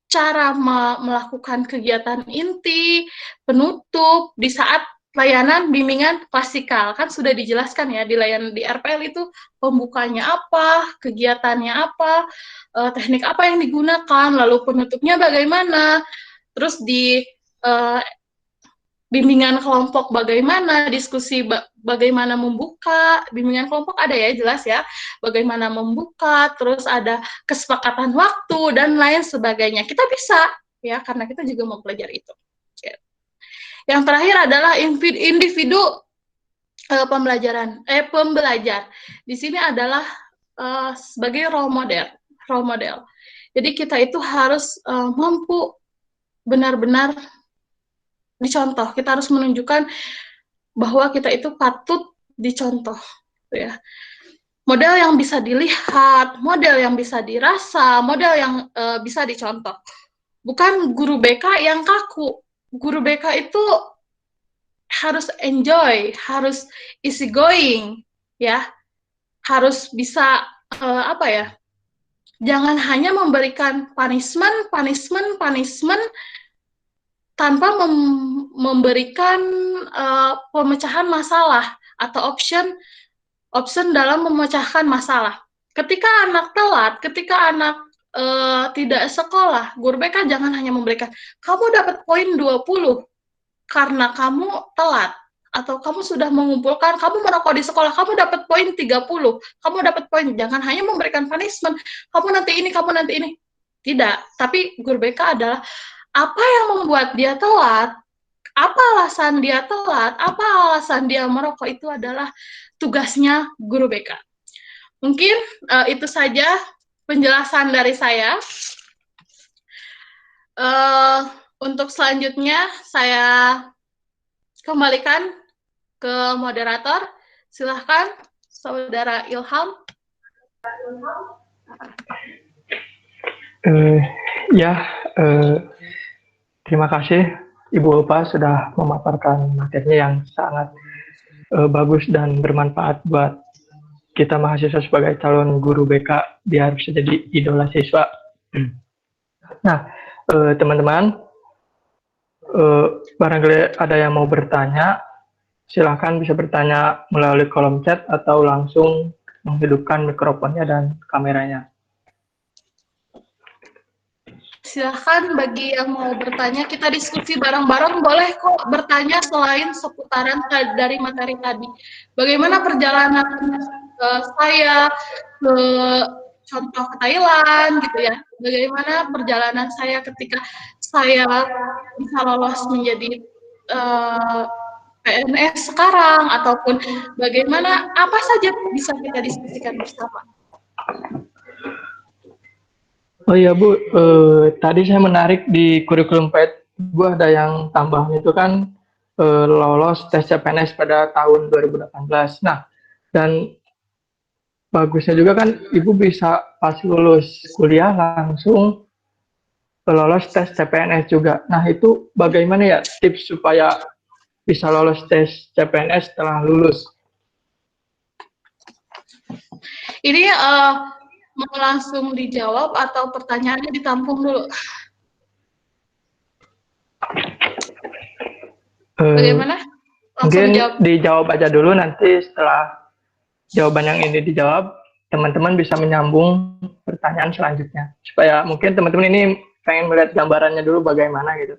cara melakukan kegiatan inti, penutup di saat layanan bimbingan klasikal. Kan sudah dijelaskan ya di layanan di RPL itu pembukanya apa, kegiatannya apa, teknik apa yang digunakan, lalu penutupnya bagaimana, terus di bimbingan kelompok bagaimana, diskusi bagaimana membuka, bimbingan kelompok ada ya, jelas ya, bagaimana membuka, terus ada kesepakatan waktu, dan lain sebagainya. Kita bisa, ya, karena kita juga mempelajari itu. Yang terakhir adalah individu pembelajar. Di sini adalah sebagai role model. Jadi kita itu harus mampu benar-benar dicontoh. Kita harus menunjukkan bahwa kita itu patut dicontoh, ya. Model yang bisa dilihat, model yang bisa dirasa, model yang bisa dicontoh. Bukan guru BK yang kaku. Guru BK itu harus enjoy, harus easy going, ya. Harus bisa jangan hanya memberikan punishment tanpa memberikan pemecahan masalah atau option dalam memecahkan masalah. Ketika anak telat, ketika anak tidak sekolah, guru BK jangan hanya memberikan, kamu dapat poin 20 karena kamu telat, atau kamu sudah mengumpulkan, kamu merokok di sekolah, kamu dapat poin 30, kamu dapat poin, jangan hanya memberikan punishment, kamu nanti ini. Tidak, tapi guru BK adalah apa yang membuat dia telat, apa alasan dia telat, apa alasan dia merokok, itu adalah tugasnya guru BK. Mungkin itu saja penjelasan dari saya. Untuk selanjutnya, saya kembalikan ke moderator. Silahkan, Saudara Ilham. Terima kasih Ibu Ulfa sudah memaparkan materinya yang sangat bagus dan bermanfaat buat kita mahasiswa sebagai calon guru BK biar bisa jadi idola siswa. Nah, teman-teman, barangkali ada yang mau bertanya, silahkan bisa bertanya melalui kolom chat atau langsung menghidupkan mikrofonnya dan kameranya. Silahkan bagi yang mau bertanya, kita diskusi bareng-bareng, boleh kok bertanya selain seputaran dari materi tadi. Bagaimana perjalanan saya ke contoh ke Thailand gitu ya, bagaimana perjalanan saya ketika saya bisa lolos menjadi PNS sekarang, ataupun bagaimana apa saja bisa kita diskusikan bersama. Oh iya Bu, tadi saya menarik di kurikulum PAED, Bu ada yang tambahan itu kan lolos tes CPNS pada tahun 2018. Nah, dan bagusnya juga kan Ibu bisa pas lulus kuliah langsung lolos tes CPNS juga. Nah, itu bagaimana ya tips supaya bisa lolos tes CPNS setelah lulus? Ini mau langsung dijawab atau pertanyaannya ditampung dulu? Bagaimana? Mungkin dijawab aja dulu, nanti setelah jawaban yang ini dijawab, teman-teman bisa menyambung pertanyaan selanjutnya. Supaya mungkin teman-teman ini pengen melihat gambarannya dulu bagaimana gitu.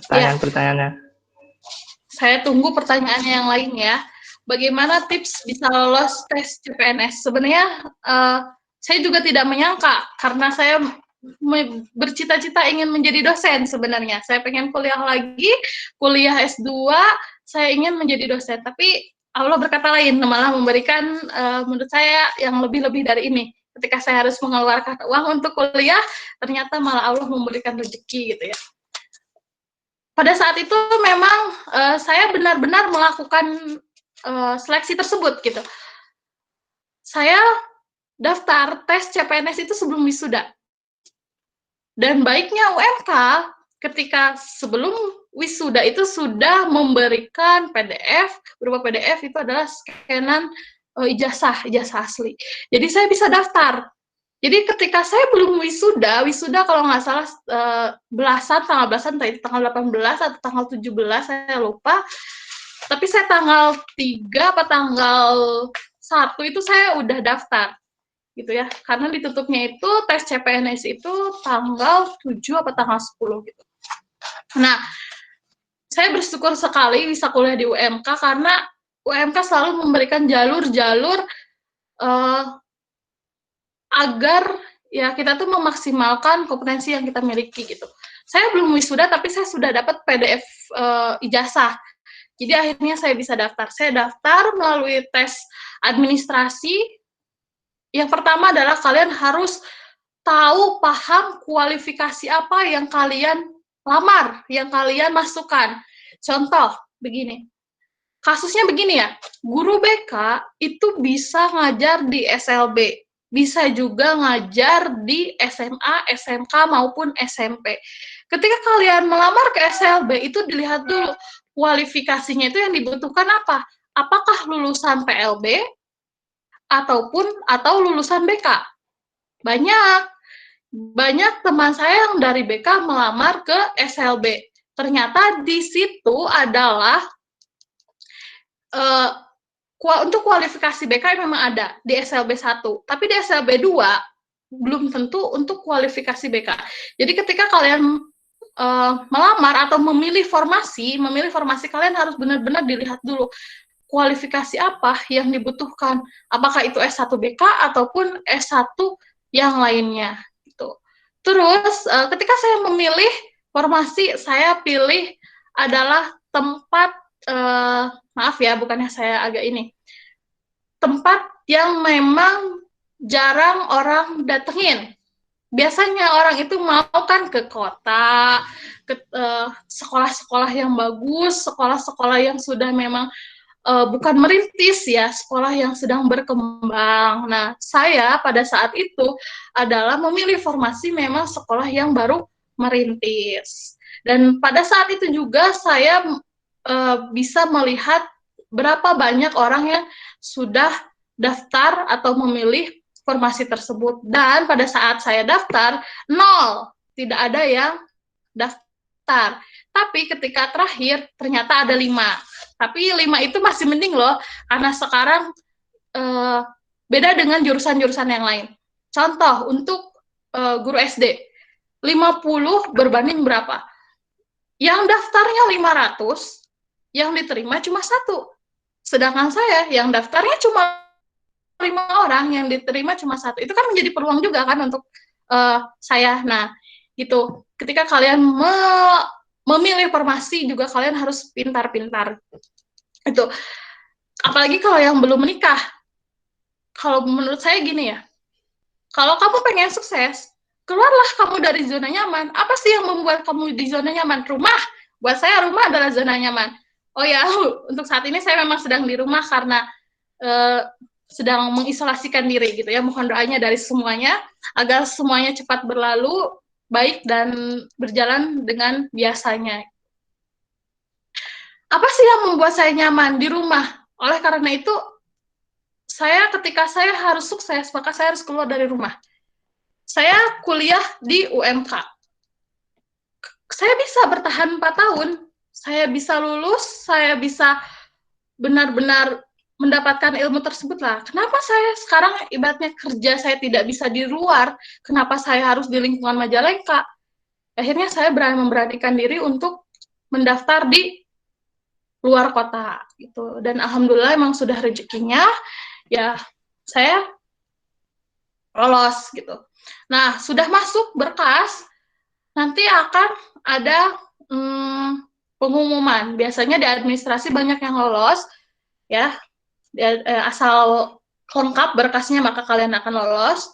Pertanyaan-pertanyaannya. Saya tunggu pertanyaannya yang lain ya. Bagaimana tips bisa lolos tes CPNS? Sebenarnya saya juga tidak menyangka karena saya bercita-cita ingin menjadi dosen sebenarnya. Saya pengen kuliah lagi, kuliah S2, saya ingin menjadi dosen. Tapi Allah berkata lain, malah memberikan menurut saya yang lebih-lebih dari ini. Ketika saya harus mengeluarkan uang untuk kuliah, ternyata malah Allah memberikan rezeki gitu ya. Pada saat itu memang saya benar-benar melakukan seleksi tersebut gitu. Saya daftar tes CPNS itu sebelum wisuda. Dan baiknya UMK ketika sebelum wisuda itu sudah memberikan PDF, berupa PDF itu adalah scanan ijazah asli. Jadi saya bisa daftar. Jadi ketika saya belum wisuda kalau nggak salah tanggal belasan, tanggal 18 atau tanggal 17, saya lupa. Tapi saya tanggal 3 apa tanggal 1 itu saya udah daftar. Gitu ya. Karena ditutupnya itu tes CPNS itu tanggal 7 apa tanggal 10 gitu. Nah, saya bersyukur sekali bisa kuliah di UMK karena UMK selalu memberikan jalur-jalur agar ya kita tuh memaksimalkan kompetensi yang kita miliki gitu. Saya belum wisuda tapi saya sudah dapat PDF ijazah. Jadi akhirnya saya bisa daftar. Saya daftar melalui tes administrasi. Yang pertama adalah kalian harus tahu, paham kualifikasi apa yang kalian lamar, yang kalian masukkan. Contoh, begini. Kasusnya begini ya, guru BK itu bisa ngajar di SLB, bisa juga ngajar di SMA, SMK, maupun SMP. Ketika kalian melamar ke SLB, itu dilihat dulu kualifikasinya itu yang dibutuhkan apa? Apakah lulusan PLB atau lulusan BK? Banyak teman saya yang dari BK melamar ke SLB. Ternyata di situ adalah untuk kualifikasi BK memang ada di SLB 1, tapi di SLB 2 belum tentu untuk kualifikasi BK. Jadi ketika kalian melamar atau memilih formasi kalian harus benar-benar dilihat dulu kualifikasi apa yang dibutuhkan. Apakah itu S1 BK ataupun S1 yang lainnya gitu. Terus ketika saya memilih formasi, saya pilih adalah tempat maaf ya, bukannya saya agak ini. Tempat yang memang jarang orang datengin. Biasanya orang itu mau kan ke kota, ke sekolah-sekolah yang bagus, sekolah-sekolah yang sudah memang bukan merintis ya, sekolah yang sedang berkembang. Nah, saya pada saat itu adalah memilih formasi memang sekolah yang baru merintis. Dan pada saat itu juga saya bisa melihat berapa banyak orang yang sudah daftar atau memilih formasi tersebut. Dan pada saat saya daftar, 0, tidak ada yang daftar. Tapi ketika terakhir, ternyata ada 5. Tapi 5 itu masih mending loh, karena sekarang beda dengan jurusan-jurusan yang lain. Contoh, untuk guru SD, 50 berbanding berapa? Yang daftarnya 500, yang diterima cuma 1. Sedangkan saya, yang daftarnya cuma 5 orang, yang diterima cuma 1. Itu kan menjadi peluang juga kan untuk saya. Nah, gitu. Ketika kalian memilih formasi juga kalian harus pintar-pintar. Itu. Apalagi kalau yang belum menikah. Kalau menurut saya gini ya. Kalau kamu pengen sukses, keluarlah kamu dari zona nyaman. Apa sih yang membuat kamu di zona nyaman? Rumah. Buat saya rumah adalah zona nyaman. Oh ya, untuk saat ini saya memang sedang di rumah karena sedang mengisolasikan diri gitu ya. Mohon doanya dari semuanya agar semuanya cepat berlalu baik dan berjalan dengan biasanya. Apa sih yang membuat saya nyaman di rumah? Oleh karena itu, ketika saya harus sukses, maka saya harus keluar dari rumah. Saya kuliah di UMK. Saya bisa bertahan 4 tahun. Saya bisa lulus, saya bisa benar-benar mendapatkan ilmu tersebut lah. Kenapa saya sekarang ibaratnya kerja saya tidak bisa di luar, kenapa saya harus di lingkungan Majalengka? Akhirnya saya memberanikan diri untuk mendaftar di luar kota gitu. Dan alhamdulillah emang sudah rezekinya, ya saya lolos gitu. Nah, sudah masuk berkas, nanti akan ada pengumuman. Biasanya di administrasi banyak yang lolos, ya. Asal lengkap berkasnya maka kalian akan lolos.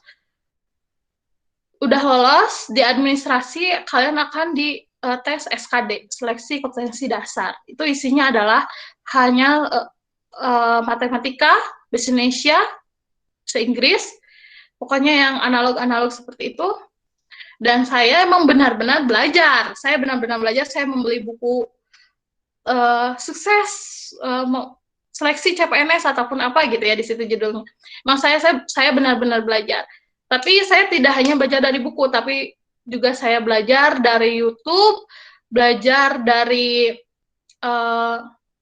Udah lolos di administrasi, kalian akan di tes SKD, seleksi kompetensi dasar. Itu isinya adalah hanya matematika, bahasa Indonesia, bahasa Inggris, pokoknya yang analog-analog seperti itu. Dan saya emang benar-benar belajar. Saya benar-benar belajar. Saya membeli buku sukses seleksi CPNS ataupun apa gitu ya, di situ judulnya. Emang saya benar-benar belajar. Tapi saya tidak hanya belajar dari buku, tapi juga saya belajar dari YouTube, belajar dari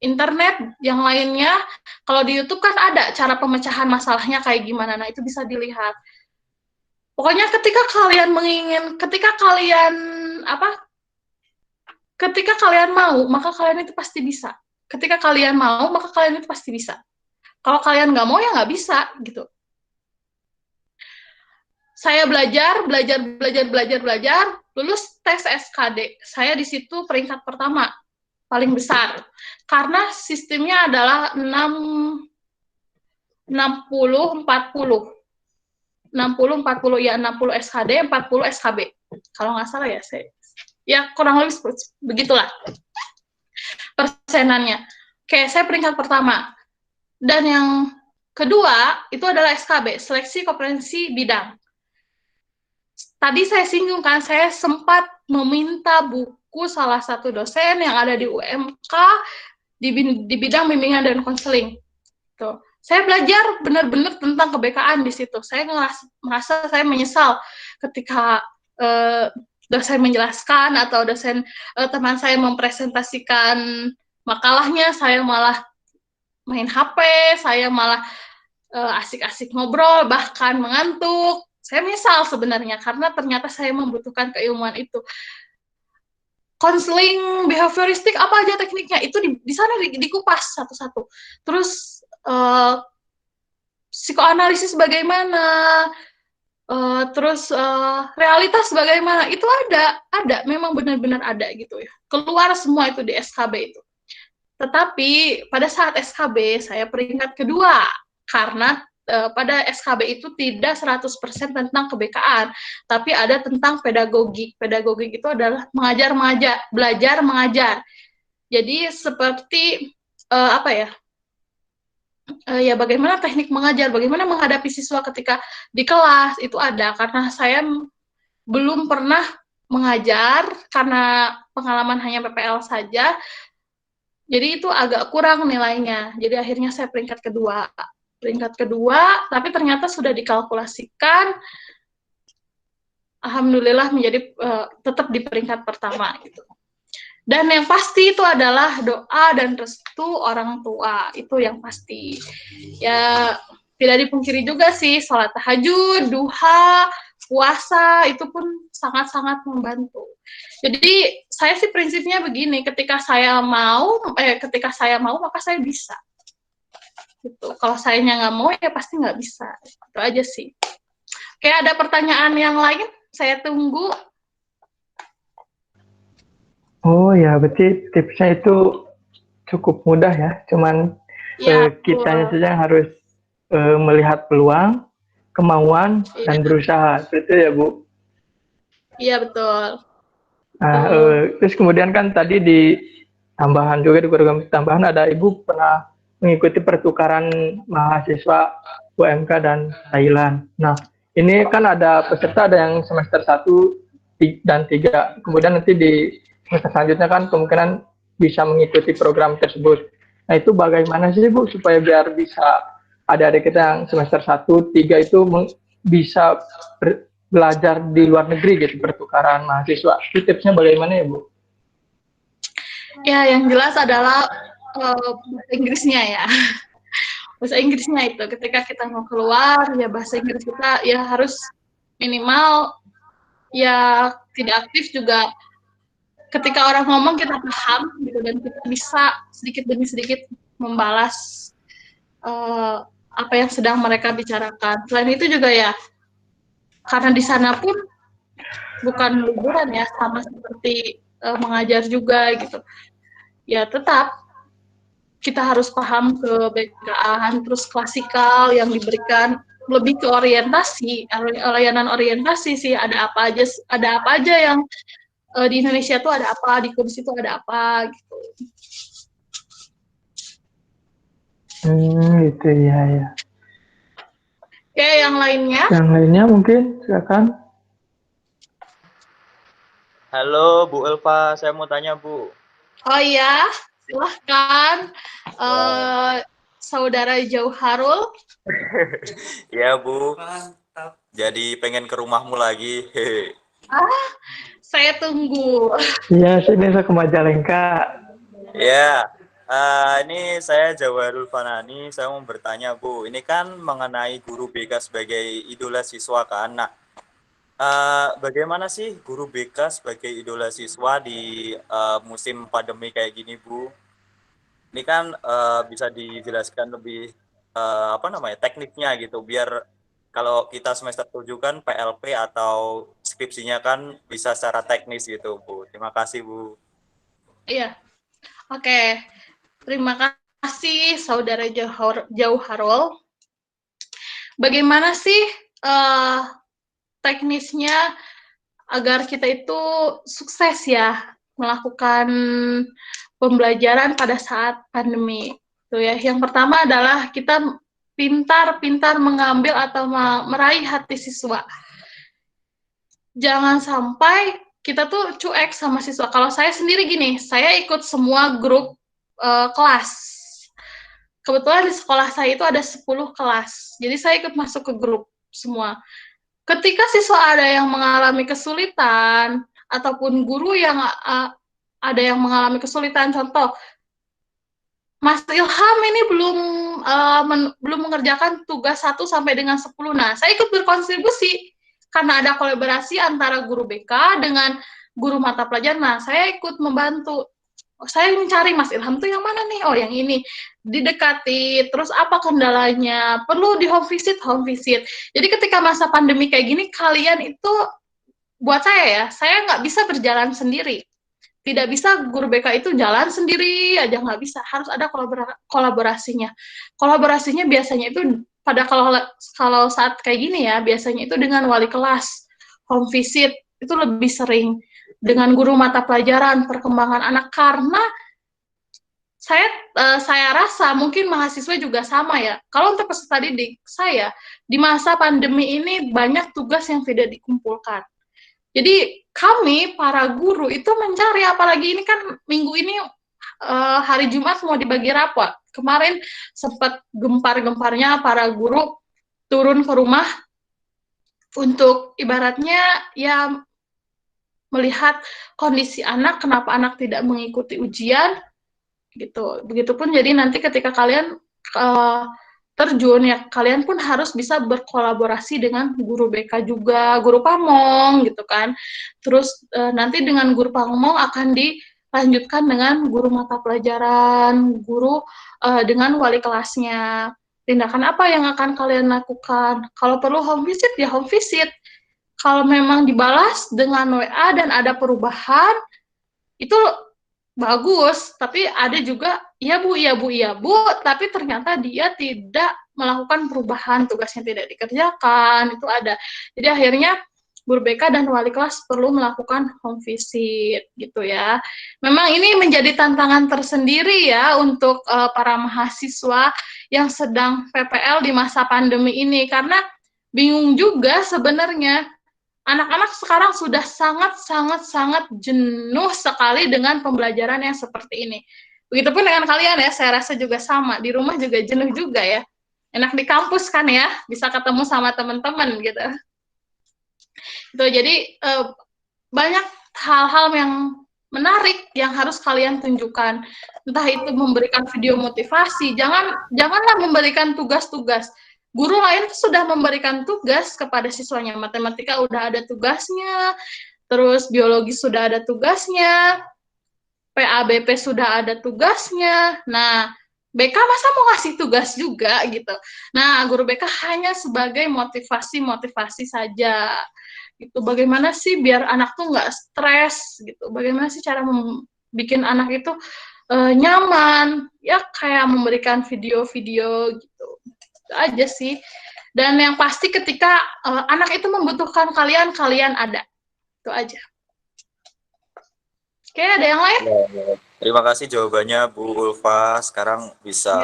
internet yang lainnya. Kalau di YouTube kan ada cara pemecahan masalahnya kayak gimana. Nah, itu bisa dilihat. Pokoknya ketika kalian mau, maka kalian itu pasti bisa. Ketika kalian mau, maka kalian itu pasti bisa. Kalau kalian nggak mau, ya nggak bisa, gitu. Saya belajar, lulus tes SKD. Saya di situ peringkat pertama, paling besar. Karena sistemnya adalah 60-40. 60-40, ya 60 SKD, 40 SKB. Kalau nggak salah ya, ya kurang lebih begitulah persenannya. Oke, saya peringkat pertama. Dan yang kedua, itu adalah SKB, seleksi kompetensi bidang. Tadi saya singgung kan, saya sempat meminta buku salah satu dosen yang ada di UMK di bidang bimbingan dan konseling. Tuh. Saya belajar benar-benar tentang kebekaan di situ. Saya merasa saya menyesal ketika dosen menjelaskan atau dosen teman saya mempresentasikan makalahnya, saya malah main HP, saya malah asik-asik ngobrol, bahkan mengantuk. Saya menyesal sebenarnya karena ternyata saya membutuhkan keilmuan itu. Konseling behavioristik apa aja tekniknya itu di sana dikupas satu-satu. Terus psikoanalisis bagaimana, terus realitas bagaimana, itu ada, memang benar-benar ada gitu ya. Keluar semua itu di SKB itu. Tetapi pada saat SKB saya peringkat kedua karena pada SKB itu tidak 100% tentang kebekaan, tapi ada tentang pedagogi. Pedagogi itu adalah mengajar, belajar mengajar. Jadi seperti ya bagaimana teknik mengajar, bagaimana menghadapi siswa ketika di kelas, itu ada. Karena saya belum pernah mengajar, karena pengalaman hanya PPL saja, jadi itu agak kurang nilainya. Jadi akhirnya saya peringkat kedua, tapi ternyata sudah dikalkulasikan, alhamdulillah menjadi tetap di peringkat pertama gitu. Dan yang pasti itu adalah doa dan restu orang tua, itu yang pasti. Ya, tidak dipungkiri juga sih, sholat tahajud, duha, puasa, itu pun sangat-sangat membantu. Jadi, saya sih prinsipnya begini, ketika saya mau, maka saya bisa. Gitu. Kalau sayanya nggak mau, ya pasti nggak bisa. Itu aja sih. Oke, ada pertanyaan yang lain? Saya tunggu. Oh ya, berarti tipsnya itu cukup mudah ya. Cuman Ya, kitanya saja yang harus melihat peluang, kemauan, dan berusaha. Seperti itu ya, Bu? Iya, betul. Nah, terus kemudian kan tadi di tambahan juga, di program tambahan ada Ibu pernah mengikuti pertukaran mahasiswa UMK dan Thailand. Nah, ini kan ada peserta, ada yang semester 1 dan 3. Kemudian nanti di semester selanjutnya kan kemungkinan bisa mengikuti program tersebut. Nah, itu bagaimana sih Bu supaya biar bisa adik-adik kita yang semester 1, 3 itu bisa belajar di luar negeri gitu, pertukaran mahasiswa. Itu tipsnya bagaimana ya Bu? Ya, yang jelas adalah Inggrisnya ya. bahasa Inggrisnya itu. Ketika kita mau keluar, ya bahasa Inggris kita ya harus minimal ya tidak aktif juga. Ketika orang ngomong kita paham gitu dan kita bisa sedikit demi sedikit membalas apa yang sedang mereka bicarakan. Selain itu juga ya, karena di sana pun bukan liburan ya, sama seperti mengajar juga gitu. Ya tetap kita harus paham keBKA, terus klasikal yang diberikan lebih ke orientasi, layanan orientasi sih, ada apa aja yang di Indonesia tuh ada apa, di Kudus itu ada apa gitu. Gitu ya. Oke, yang lainnya? Yang lainnya mungkin silakan. Halo Bu Elva, saya mau tanya Bu. Oh iya, silahkan. Saudara Jauharul. Ya Bu, jadi pengen ke rumahmu lagi. Saya tunggu. Iya, sini saya ke Majalengka. Ya, ini saya Jawarul Fanani, saya mau bertanya Bu, ini kan mengenai guru BK sebagai idola siswa kan. Nah, bagaimana sih guru BK sebagai idola siswa di musim pandemi kayak gini Bu? Ini kan bisa dijelaskan lebih tekniknya gitu, biar kalau kita semester 7 kan PLP atau skripsinya kan bisa secara teknis gitu Bu. Terima kasih Bu. Iya, oke. Terima kasih Saudara Jauharul. Bagaimana sih teknisnya agar kita itu sukses ya melakukan pembelajaran pada saat pandemi? Tuh ya. Yang pertama adalah kita pintar-pintar mengambil atau meraih hati siswa. Jangan sampai kita tuh cuek sama siswa. Kalau saya sendiri gini, saya ikut semua grup kelas. Kebetulan di sekolah saya itu ada 10 kelas. Jadi saya ikut masuk ke grup semua. Ketika siswa ada yang mengalami kesulitan, ataupun guru yang ada yang mengalami kesulitan, contoh, Mas Ilham ini belum mengerjakan tugas 1 sampai dengan 10. Nah, saya ikut berkontribusi karena ada kolaborasi antara guru BK dengan guru mata pelajaran. Nah, saya ikut membantu. Saya mencari Mas Ilham tuh yang mana nih? Oh, yang ini. Didekati, terus apa kendalanya? Perlu di home visit. Jadi ketika masa pandemi kayak gini, kalian itu, buat saya nggak bisa berjalan sendiri. Tidak bisa guru BK itu jalan sendiri aja, nggak bisa. Harus ada kolaborasinya. Kolaborasinya biasanya itu kalau saat kayak gini ya, biasanya itu dengan wali kelas, home visit, itu lebih sering. Dengan guru mata pelajaran, perkembangan anak, karena saya rasa mungkin mahasiswa juga sama ya. Kalau untuk peserta didik saya, di masa pandemi ini banyak tugas yang tidak dikumpulkan. Jadi kami para guru itu mencari, apalagi ini kan minggu ini hari Jumat mau dibagi rapot. Kemarin sempat gempar-gemparnya para guru turun ke rumah untuk ibaratnya ya melihat kondisi anak, kenapa anak tidak mengikuti ujian gitu. Begitupun jadi nanti ketika kalian terjun ya, kalian pun harus bisa berkolaborasi dengan guru BK juga, guru pamong gitu kan. Terus nanti dengan guru pamong akan dilanjutkan dengan guru mata pelajaran, guru dengan wali kelasnya. Tindakan apa yang akan kalian lakukan? Kalau perlu home visit ya home visit. Kalau memang dibalas dengan WA dan ada perubahan, itu bagus, tapi ada juga iya bu, tapi ternyata dia tidak melakukan perubahan, tugasnya tidak dikerjakan, itu ada. Jadi akhirnya guru BK dan wali kelas perlu melakukan home visit gitu ya. Memang ini menjadi tantangan tersendiri ya untuk para mahasiswa yang sedang PPL di masa pandemi ini, karena bingung juga sebenarnya. Anak-anak sekarang sudah sangat jenuh sekali dengan pembelajaran yang seperti ini. Begitupun dengan kalian ya, saya rasa juga sama. Di rumah juga jenuh juga ya. Enak di kampus kan ya, bisa ketemu sama teman-teman gitu. Jadi banyak hal-hal yang menarik yang harus kalian tunjukkan. Entah itu memberikan video motivasi, janganlah memberikan tugas-tugas. Guru lain sudah memberikan tugas kepada siswanya. Matematika udah ada tugasnya, terus biologi sudah ada tugasnya, PABP sudah ada tugasnya. Nah, BK masa mau ngasih tugas juga gitu. Nah, guru BK hanya sebagai motivasi-motivasi saja. Gitu. Bagaimana sih biar anak tuh nggak stres gitu? Bagaimana sih cara bikin anak itu nyaman? Ya kayak memberikan video-video gitu. Itu aja sih. Dan yang pasti ketika anak itu membutuhkan kalian, kalian ada. Itu aja. Oke, ada yang lain? Terima kasih jawabannya Bu Ulfa. Sekarang bisa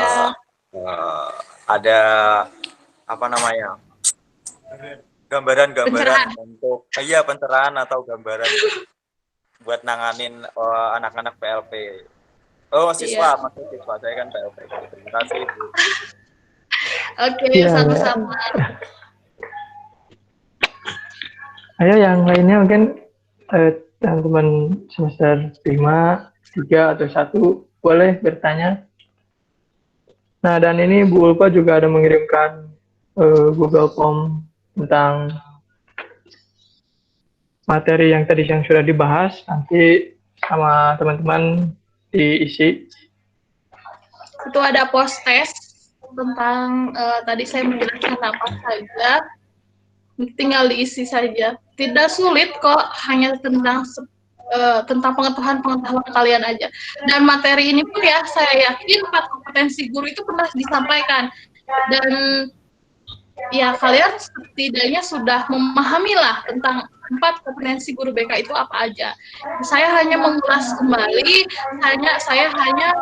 ada apa namanya? Gambaran untuk pencerahan atau gambaran buat nanganin anak-anak PLP. Oh, siswa, maksud siswa, saya kan PLP. Terima kasih, Bu. Oke, sama-sama. Ayo yang lainnya mungkin teman-teman semester 5, 3, atau 1 boleh bertanya. Nah, dan ini Bu Ulfa juga ada mengirimkan Google Form tentang materi yang tadi yang sudah dibahas, nanti sama teman-teman diisi. Itu ada post test tentang tadi saya menjelaskan apa saja, tinggal diisi saja. Tidak sulit kok, hanya tentang pengetahuan kalian aja. Dan materi ini pun ya, saya yakin 4 kompetensi guru itu pernah disampaikan. Dan ya kalian setidaknya sudah memahami lah tentang 4 kompetensi guru BK itu apa aja. Saya hanya mengulas kembali, saya hanya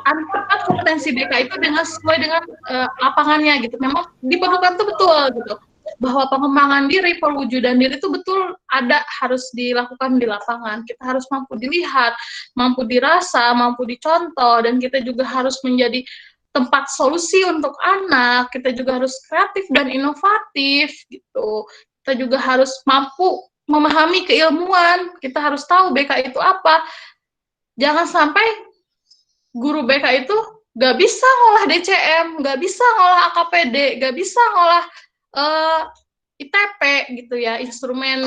empat kompetensi BK itu sesuai dengan lapangannya gitu. Memang diperlukan tuh betul gitu. Bahwa pengembangan diri, perwujudan diri itu betul ada, harus dilakukan di lapangan. Kita harus mampu dilihat, mampu dirasa, mampu dicontoh, dan kita juga harus menjadi tempat solusi untuk anak. Kita juga harus kreatif dan inovatif gitu. Kita juga harus mampu memahami keilmuan. Kita harus tahu BK itu apa. Jangan sampai guru BK itu nggak bisa ngolah DCM, nggak bisa ngolah AKPD, nggak bisa ngolah ITP gitu ya, instrumen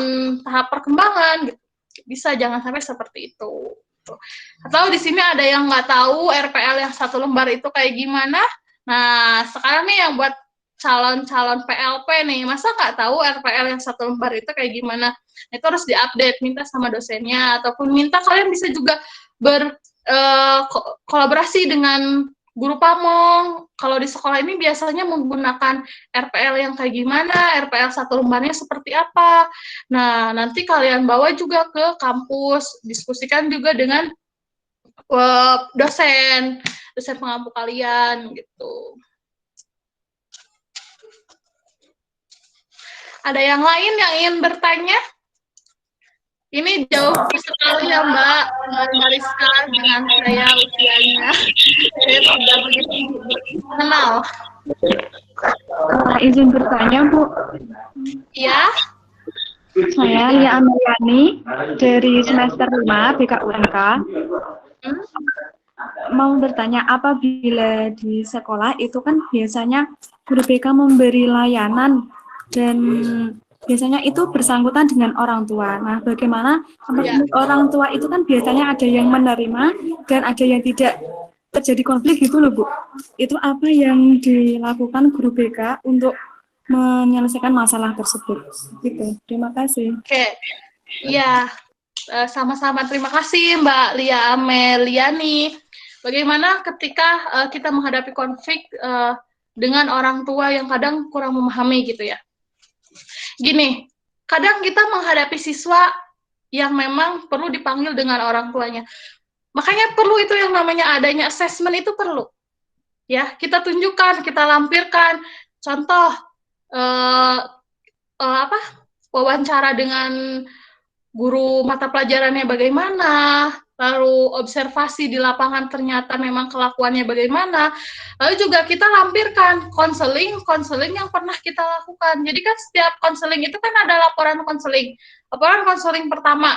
tahap perkembangan gitu. Bisa, jangan sampai seperti itu. Atau di sini ada yang nggak tahu RPL yang 1 lembar itu kayak gimana? Nah, sekarang nih yang buat calon-calon PLP nih, masa nggak tahu RPL yang 1 lembar itu kayak gimana? Itu harus diupdate, minta sama dosennya, ataupun minta kalian bisa juga kolaborasi dengan guru pamong. Kalau di sekolah ini biasanya menggunakan RPL yang kayak gimana, RPL 1 lembarnya seperti apa. Nah, nanti kalian bawa juga ke kampus, diskusikan juga dengan dosen pengampu kalian gitu. Ada yang lain yang ingin bertanya? Ini jauh sekali ya Mbak Mariska dengan saya usianya. Saya tidak begitu kenal. Izin bertanya Bu. Ya. Saya Lia Ameliani dari semester 5 BKUMK. Mau bertanya, apabila di sekolah itu kan biasanya guru BK memberi layanan dan biasanya itu bersangkutan dengan orang tua. Nah, bagaimana orang tua itu kan biasanya ada yang menerima dan ada yang tidak, terjadi konflik gitu loh Bu. Itu apa yang dilakukan guru BK untuk menyelesaikan masalah tersebut? Gitu. Terima kasih. Oke. Iya, sama-sama terima kasih Mbak Lia Ameliani. Bagaimana ketika kita menghadapi konflik dengan orang tua yang kadang kurang memahami gitu ya. Gini, kadang kita menghadapi siswa yang memang perlu dipanggil dengan orang tuanya. Makanya perlu itu yang namanya adanya assessment itu perlu. Ya, kita tunjukkan, kita lampirkan. Contoh, wawancara dengan guru mata pelajarannya bagaimana, lalu observasi di lapangan ternyata memang kelakuannya bagaimana, lalu juga kita lampirkan konseling yang pernah kita lakukan. Jadi kan setiap konseling itu kan ada laporan konseling pertama,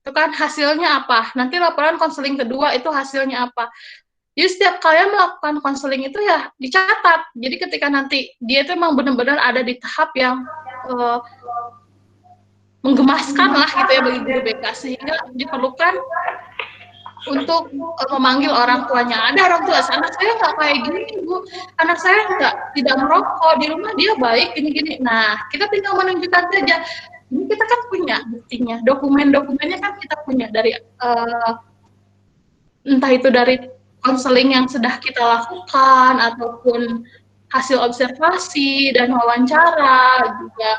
Itu kan hasilnya apa? Nanti laporan konseling kedua itu hasilnya apa? Jadi setiap kalian melakukan konseling itu ya dicatat. Jadi ketika nanti dia itu memang benar-benar ada di tahap yang menggemaskan lah gitu ya bagi guru BK, sehingga diperlukan untuk memanggil orang tuanya. Ada orang tua, anak saya nggak kayak gini Bu, anak saya tidak merokok, di rumah dia baik gini-gini. Nah, kita tinggal menunjukkan saja. Ini kita kan punya buktinya, dokumen-dokumennya kan kita punya dari entah itu dari konseling yang sudah kita lakukan ataupun hasil observasi dan wawancara juga.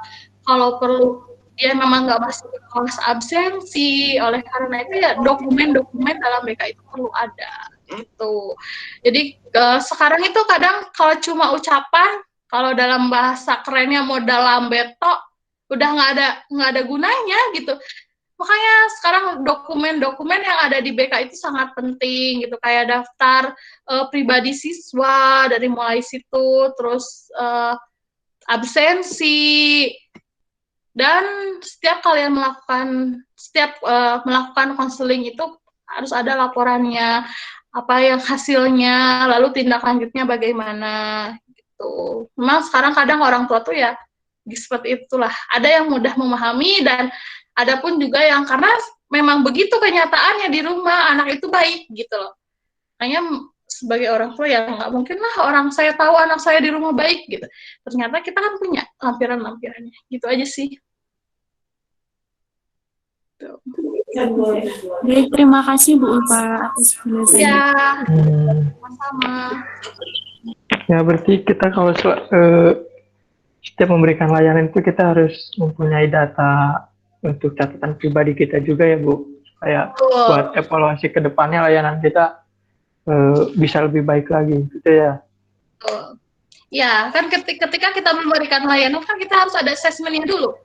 Kalau perlu dia memang nggak masuk ke kelas absensi, oleh karena itu ya dokumen-dokumen dalam BK itu perlu ada gitu. Jadi sekarang itu kadang kalau cuma ucapan, kalau dalam bahasa kerennya modal lambeto, udah nggak ada gunanya gitu. Makanya sekarang dokumen-dokumen yang ada di BK itu sangat penting gitu, kayak daftar pribadi siswa dari mulai situ, terus absensi, dan setiap kalian melakukan konseling itu harus ada laporannya, apa yang hasilnya, lalu tindak lanjutnya bagaimana gitu. Memang sekarang kadang orang tua tuh ya seperti itulah. Ada yang mudah memahami dan ada pun juga yang karena memang begitu kenyataannya di rumah anak itu baik gitu loh. Makanya sebagai orang tua ya nggak mungkin lah orang saya tahu anak saya di rumah baik gitu. Ternyata kita kan punya lampiran-lampirannya. Gitu aja sih. Baik, terima kasih Bu Ulfa atas penjelasannya. Ya, sama-sama. Ya, berarti kita kalau setiap memberikan layanan itu kita harus mempunyai data untuk catatan pribadi kita juga ya Bu, supaya buat evaluasi ke depannya layanan kita bisa lebih baik lagi gitu ya. Ya, kan ketika kita memberikan layanan kan kita harus ada asesmennya dulu.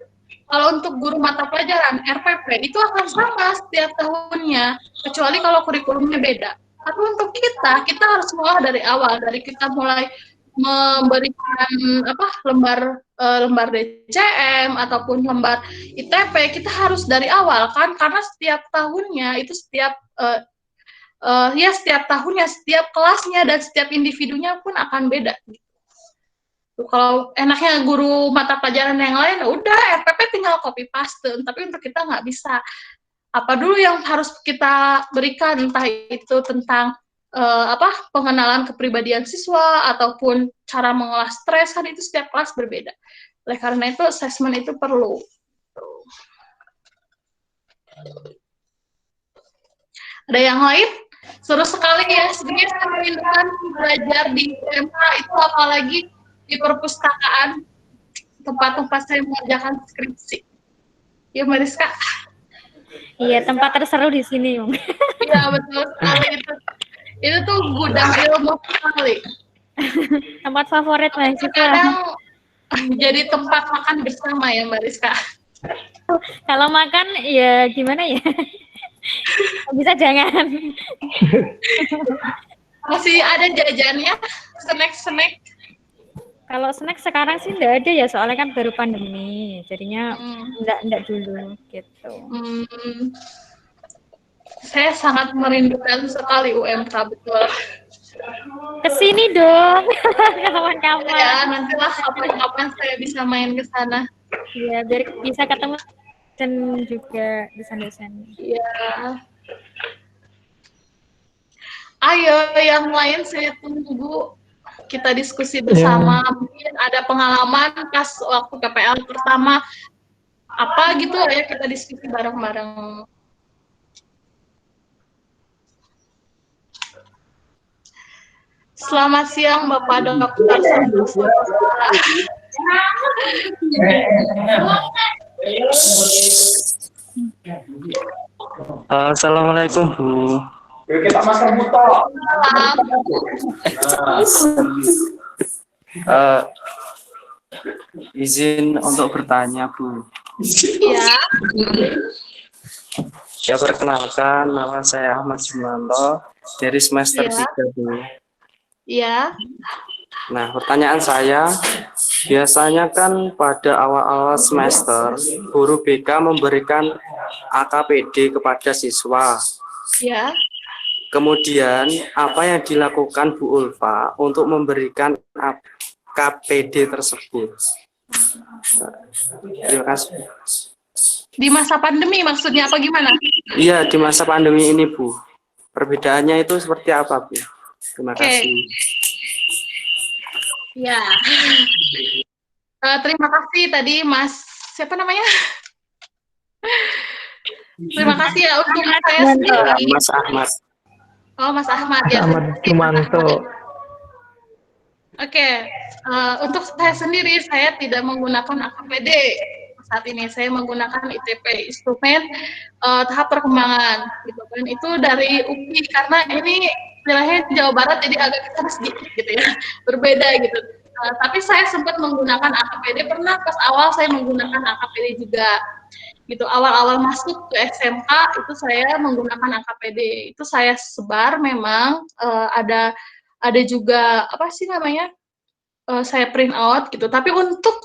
Kalau untuk guru mata pelajaran RPP itu akan sama setiap tahunnya, kecuali kalau kurikulumnya beda. Tapi untuk kita harus mulai dari awal, dari kita mulai memberikan lembar DCM ataupun lembar ITP, kita harus dari awal kan, karena setiap tahunnya itu setiap tahunnya setiap kelasnya dan setiap individunya pun akan beda. Kalau enaknya guru mata pelajaran yang lain, udah RPP tinggal copy paste. Tapi untuk kita nggak bisa. Apa dulu yang harus kita berikan, entah itu tentang pengenalan kepribadian siswa ataupun cara mengolah stres, kan itu setiap kelas berbeda. Oleh karena itu assessment itu perlu. Ada yang lain? Seru sekali ya, sebenarnya saya merindukan belajar di SMK itu, apalagi di perpustakaan, tempat-tempat saya mengerjakan skripsi. Ya, Mbak Rizka? Iya, tempat terseru di sini, Yung. Iya, betul sekali itu. Itu tuh gudang ilmu sekali. Tempat favorit mahasiswa. Kadang jadi tempat makan bersama ya, Mbak Rizka. Kalau makan ya gimana ya? Bisa jangan. Masih ada jajannya, snack-snack. Kalau snack sekarang sih enggak ada ya, soalnya kan baru pandemi. Jadinya enggak dulu gitu. Saya sangat merindukan sekali UMK, betul. Kesini dong, kawan-kawan. Ya, nantilah kapan-kapan saya bisa main ke sana. Iya, biar bisa ketemu dan juga dosen-dosen. Iya. Ayo, yang lain saya tunggu. Kita diskusi bersama. Mungkin ada pengalaman pas waktu KPL pertama apa gitu ya, kita diskusi bareng-bareng. Selamat siang Bapak Dokter. Assalamualaikum Bu. Izin untuk bertanya Bu. Iya. Ya, perkenalkan, nama saya Ahmad Jumanto dari semester 3 Bu. Iya. Nah, pertanyaan saya, biasanya kan pada awal-awal semester guru BK memberikan AKPD kepada siswa. Ya. Kemudian, apa yang dilakukan Bu Ulfa untuk memberikan AKPD tersebut? Terima kasih. Di masa pandemi maksudnya apa gimana? Iya, di masa pandemi ini, Bu. Perbedaannya itu seperti apa, Bu? Terima kasih. Ya. Terima kasih tadi Mas, siapa namanya? Terima kasih ya untuk saya sendiri. Mas Ahmad. Oh, Mas Ahmad ya. Ahmad Jumanto. Oke, untuk saya sendiri saya tidak menggunakan AKPD saat ini. Saya menggunakan ITP, instrumen tahap perkembangan, gitu kan. Itu dari UPI karena ini wilayahnya Jawa Barat jadi agak kita sedikit gitu ya, berbeda gitu. Tapi saya sempat menggunakan AKPD, pernah pas awal saya menggunakan AKPD juga. Gitu, awal-awal masuk ke SMK itu saya menggunakan AKPD. Itu saya sebar memang ada juga apa sih namanya? Saya print out gitu. Tapi untuk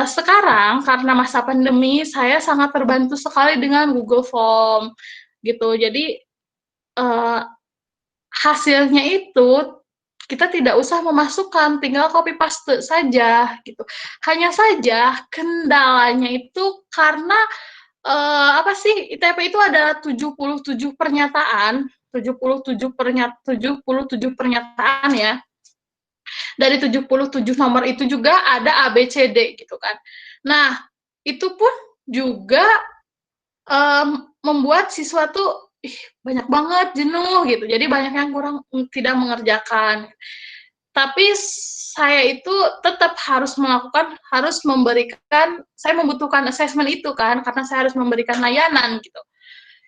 sekarang karena masa pandemi saya sangat terbantu sekali dengan Google Form gitu. Jadi hasilnya itu kita tidak usah memasukkan, tinggal copy paste saja gitu. Hanya saja kendalanya itu karena apa sih, ITP itu ada 77 pernyataan, 77 pernyataan ya. Dari 77 nomor itu juga ada ABCD gitu kan. Nah, itu pun juga membuat siswa tuh banyak banget jenuh gitu. Jadi banyak yang tidak mengerjakan. Tapi saya itu tetap harus memberikan, saya membutuhkan assessment itu kan, karena saya harus memberikan layanan gitu.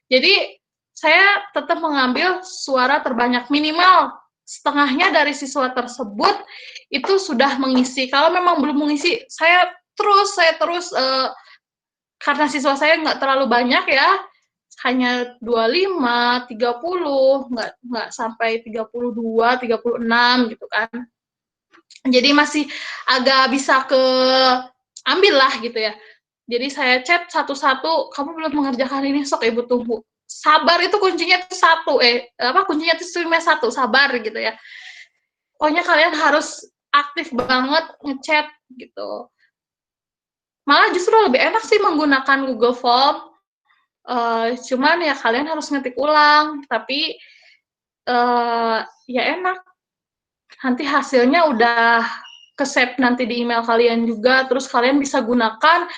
Jadi saya tetap mengambil suara terbanyak, minimal setengahnya dari siswa tersebut itu sudah mengisi. Kalau memang belum mengisi, saya terus karena siswa saya nggak terlalu banyak ya, hanya 25, 30, nggak sampai 32, 36 gitu kan. Jadi masih agak bisa ambil lah gitu ya. Jadi saya chat satu-satu, kamu belum mengerjakan ini, sok ibu tunggu. Sabar itu kuncinya itu kuncinya itu cuma satu, sabar gitu ya. Pokoknya kalian harus aktif banget ngechat gitu. Malah justru lebih enak sih menggunakan Google Form. Cuman ya kalian harus ngetik ulang, tapi ya enak. Nanti hasilnya udah ke-save nanti di email kalian juga, terus kalian bisa gunakan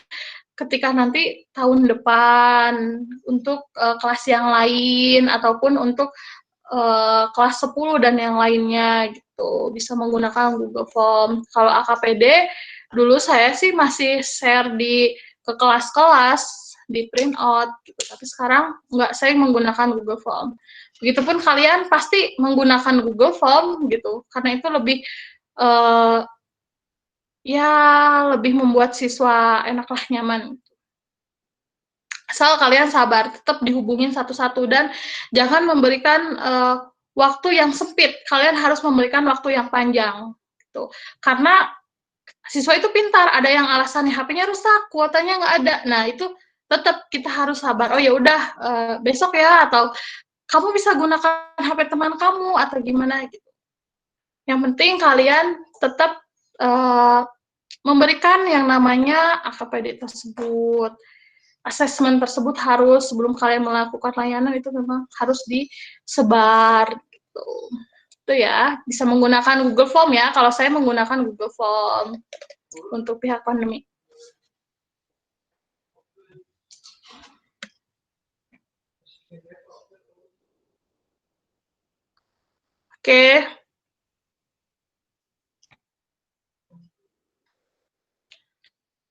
ketika nanti tahun depan untuk kelas yang lain ataupun untuk kelas 10 dan yang lainnya gitu, bisa menggunakan Google Form. Kalau AKPD dulu saya sih masih share ke kelas-kelas di print out gitu, tapi sekarang nggak, saya menggunakan Google Form. Begitupun kalian pasti menggunakan Google Form gitu, karena itu lebih lebih membuat siswa enaklah, nyaman. Asal kalian sabar, tetap dihubungin satu-satu dan jangan memberikan waktu yang sempit. Kalian harus memberikan waktu yang panjang gitu. Karena siswa itu pintar, ada yang alasannya HP-nya rusak, kuotanya nggak ada. Nah, itu tetap kita harus sabar. Oh ya udah, besok ya, atau kamu bisa gunakan HP teman kamu atau gimana gitu. Yang penting kalian tetap memberikan yang namanya AKPD tersebut. Asesmen tersebut harus, sebelum kalian melakukan layanan itu memang harus disebar gitu. Itu ya, bisa menggunakan Google Form ya. Kalau saya menggunakan Google Form untuk pihak pandemi. Oke.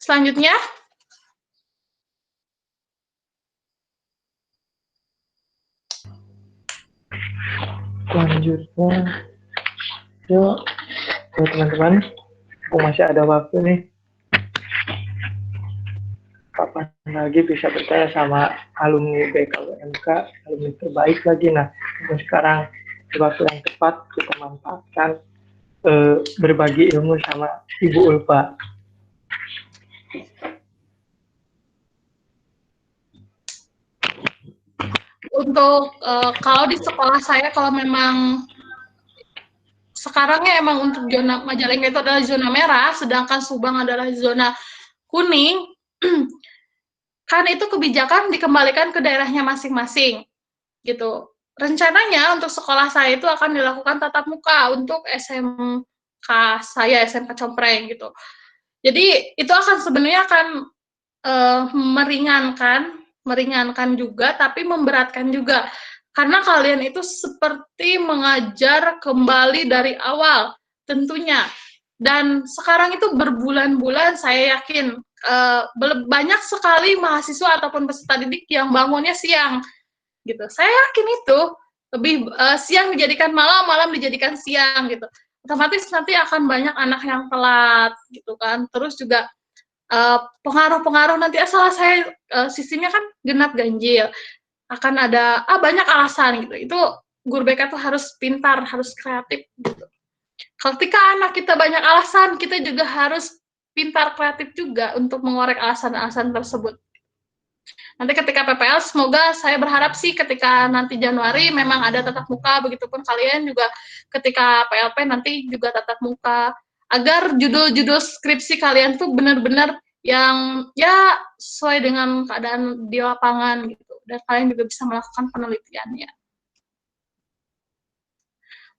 Selanjutnya. Selanjutnya, yuk teman-teman, masih ada waktu nih. Kapan lagi bisa bertanya sama alumni BKUMK, alumni terbaik lagi. Nah, sekarang waktu yang tepat kita manfaatkan berbagi ilmu sama Ibu Ulfa. untuk kalau di sekolah saya, kalau memang sekarangnya emang untuk zona Majalengka itu adalah zona merah, sedangkan Subang adalah zona kuning, kan itu kebijakan dikembalikan ke daerahnya masing-masing, gitu. Rencananya untuk sekolah saya itu akan dilakukan tatap muka untuk SMK saya, SMK Compreng, gitu. Jadi itu akan sebenarnya akan meringankan juga, tapi memberatkan juga. Karena kalian itu seperti mengajar kembali dari awal, tentunya. Dan sekarang itu berbulan-bulan, saya yakin banyak sekali mahasiswa ataupun peserta didik yang bangunnya siang, gitu. Saya yakin itu lebih siang dijadikan malam, malam dijadikan siang, gitu. Otomatis nanti akan banyak anak yang telat, gitu kan. Terus juga pengaruh-pengaruh nanti asal saya sistemnya kan genap ganjil, akan ada banyak alasan gitu. Itu guru BK tuh harus pintar, harus kreatif gitu. Ketika anak kita banyak alasan, kita juga harus pintar kreatif juga untuk mengorek alasan-alasan tersebut. Nanti ketika PPL, semoga saya berharap sih ketika nanti Januari memang ada tatap muka, begitupun kalian juga ketika PLP nanti juga tatap muka, agar judul-judul skripsi kalian tuh benar-benar yang ya sesuai dengan keadaan di lapangan gitu, dan kalian juga bisa melakukan penelitiannya.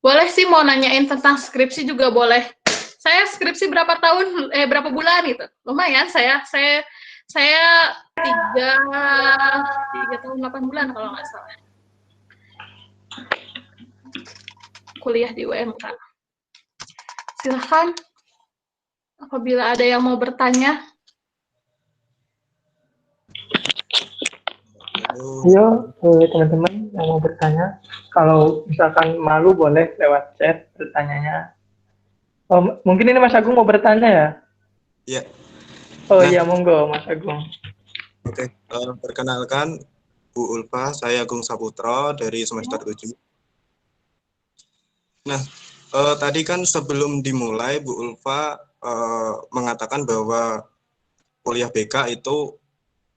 Boleh sih mau nanyain tentang skripsi juga boleh. Saya skripsi berapa bulan gitu. Lumayan saya 3 tahun 8 bulan kalau nggak salah. Kuliah di UMK. Silahkan apabila ada yang mau bertanya. Yo, teman-teman yang mau bertanya, kalau misalkan malu boleh lewat chat bertanyanya. Oh, mungkin ini Mas Agung mau bertanya ya? Iya. Oh iya, monggo Mas Agung. Oke, perkenalkan Bu Ulfa, saya Agung Saputra dari semester 7. Nah, tadi kan sebelum dimulai Bu Ulfa mengatakan bahwa kuliah BK itu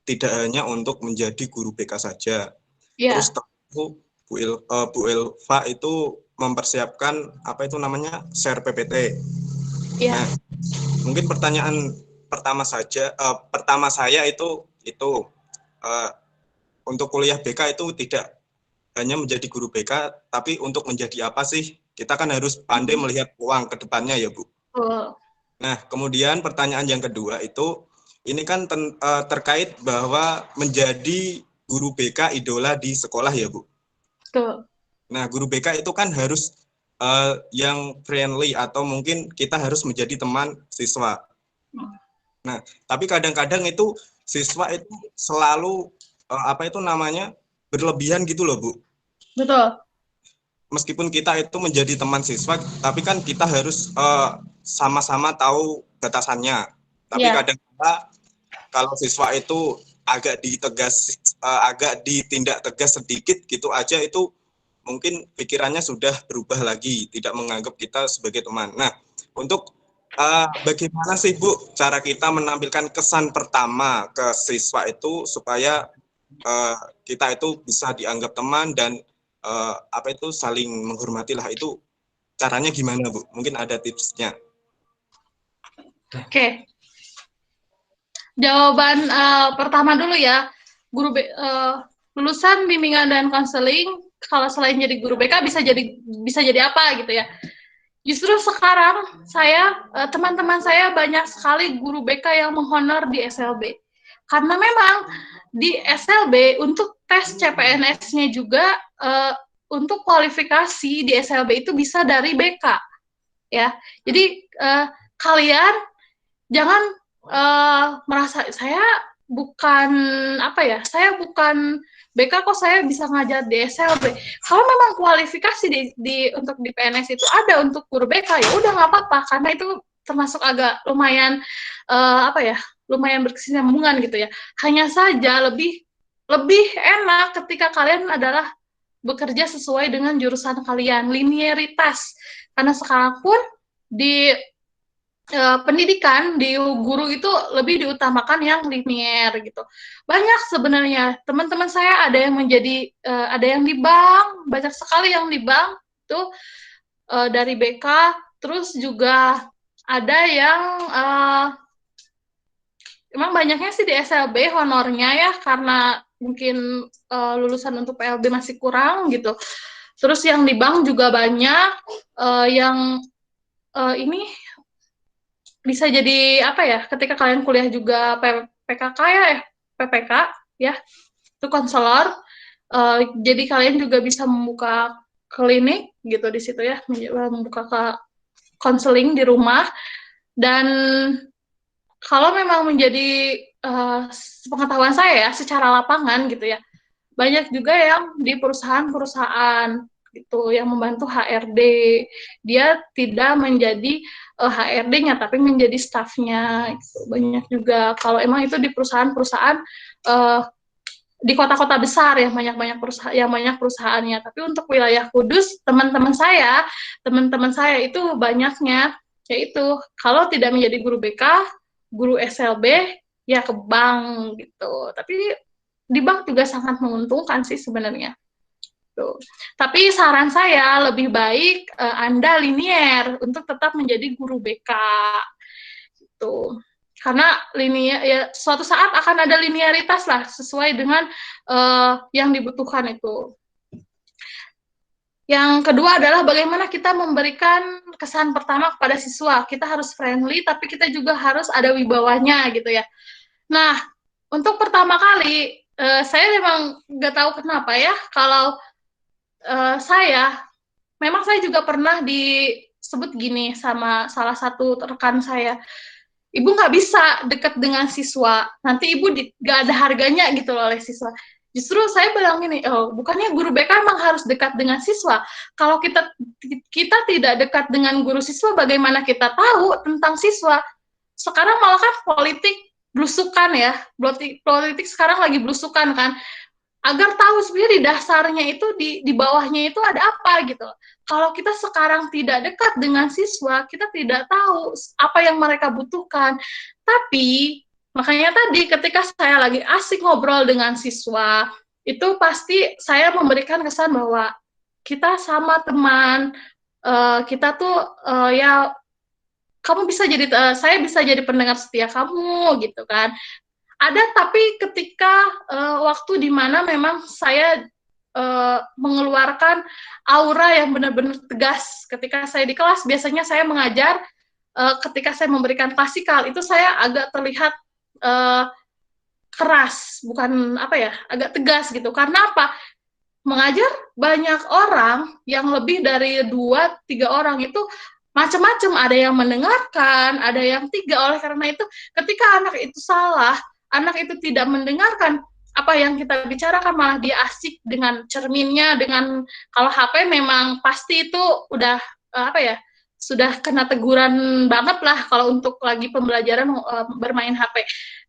tidak hanya untuk menjadi guru BK saja. Yeah. Terus Bu Ulfa itu mempersiapkan apa itu namanya share PPT. Yeah. Nah, mungkin pertanyaan pertama saya itu untuk kuliah BK itu tidak hanya menjadi guru BK, tapi untuk menjadi apa sih? Kita kan harus pandai melihat peluang ke depannya ya, Bu. Nah, kemudian pertanyaan yang kedua itu, ini kan terkait bahwa menjadi guru BK idola di sekolah ya, Bu. Betul. Nah, guru BK itu kan harus yang friendly atau mungkin kita harus menjadi teman siswa. Nah, tapi kadang-kadang itu siswa itu selalu berlebihan gitu loh, Bu. Betul. Meskipun kita itu menjadi teman siswa, tapi kan kita harus sama-sama tahu batasannya. Tapi kadang-kadang kalau siswa itu agak ditindak tegas sedikit gitu aja, itu mungkin pikirannya sudah berubah lagi, tidak menganggap kita sebagai teman. Nah, untuk bagaimana sih Bu cara kita menampilkan kesan pertama ke siswa itu supaya kita itu bisa dianggap teman dan saling menghormati lah, itu caranya gimana Bu? Mungkin ada tipsnya. Oke. Jawaban pertama dulu ya, lulusan bimbingan dan konseling kalau selain jadi guru BK bisa jadi apa gitu ya. Justru sekarang teman-teman saya banyak sekali guru BK yang menghonor di SLB. Karena memang di SLB untuk tes CPNS-nya juga untuk kualifikasi di SLB itu bisa dari BK. Ya. Jadi kalian jangan merasa saya bukan BK kok saya bisa ngajar di SLB. Kalau memang kualifikasi untuk di PNS itu ada untuk guru BK, ya udah nggak apa-apa, karena itu termasuk agak lumayan lumayan berkesinambungan gitu ya. Hanya saja lebih enak ketika kalian adalah bekerja sesuai dengan jurusan kalian, linearitas. Karena sekarang pun di pendidikan di guru itu lebih diutamakan yang linier gitu. Banyak sebenarnya teman-teman saya ada yang menjadi ada yang di bank, banyak sekali yang di bank itu dari BK, terus juga ada yang emang banyaknya sih di SLB honornya ya karena mungkin lulusan untuk PLB masih kurang gitu. Terus yang di bank juga banyak yang ini bisa jadi apa ya, ketika kalian kuliah juga PKK ya, PPK ya, itu konselor. Jadi kalian juga bisa membuka klinik gitu di situ ya, membuka konseling di rumah. Dan kalau memang menjadi pengetahuan saya ya, secara lapangan gitu ya, banyak juga yang di perusahaan-perusahaan gitu yang membantu HRD, dia tidak menjadi HRD-nya tapi menjadi stafnya gitu. Banyak juga kalau emang itu di perusahaan-perusahaan di kota-kota besar ya, banyak perusahaannya. Tapi untuk wilayah Kudus teman-teman saya itu banyaknya yaitu kalau tidak menjadi guru BK, guru SLB ya ke bank gitu. Tapi di bank juga sangat menguntungkan sih sebenarnya. Tuh. Tapi saran saya lebih baik Anda linier untuk tetap menjadi guru BK. Gitu. Karena ya, suatu saat akan ada linearitas lah sesuai dengan yang dibutuhkan itu. Yang kedua adalah bagaimana kita memberikan kesan pertama kepada siswa. Kita harus friendly, tapi kita juga harus ada wibawanya gitu ya. Nah, untuk pertama kali, saya memang nggak tahu kenapa ya, kalau memang saya juga pernah disebut gini sama salah satu rekan saya, ibu nggak bisa dekat dengan siswa, nanti ibu nggak ada harganya gitu loh oleh siswa. Justru saya bilang gini, bukannya guru BK emang harus dekat dengan siswa. Kalau kita tidak dekat dengan guru siswa, bagaimana kita tahu tentang siswa? Sekarang malah kan politik blusukan ya, politik sekarang lagi blusukan kan, agar tahu sebenarnya di dasarnya itu, di bawahnya itu ada apa gitu. Kalau kita sekarang tidak dekat dengan siswa, kita tidak tahu apa yang mereka butuhkan. Tapi, makanya tadi ketika saya lagi asik ngobrol dengan siswa, itu pasti saya memberikan kesan bahwa kita sama teman, kita tuh ya, kamu bisa jadi, saya bisa jadi pendengar setia kamu gitu kan. Ada, tapi ketika waktu di mana memang saya mengeluarkan aura yang benar-benar tegas. Ketika saya di kelas, biasanya saya mengajar, ketika saya memberikan klasikal, itu saya agak terlihat keras, bukan apa ya, agak tegas gitu. Karena apa? Mengajar banyak orang, yang lebih dari 2-3 orang itu macam-macam, ada yang mendengarkan, ada yang tidak. Oleh karena itu, ketika anak itu salah, anak itu tidak mendengarkan apa yang kita bicarakan, malah dia asik dengan cerminnya, dengan kalau HP memang pasti itu udah apa ya, sudah kena teguran banget lah kalau untuk lagi pembelajaran bermain HP.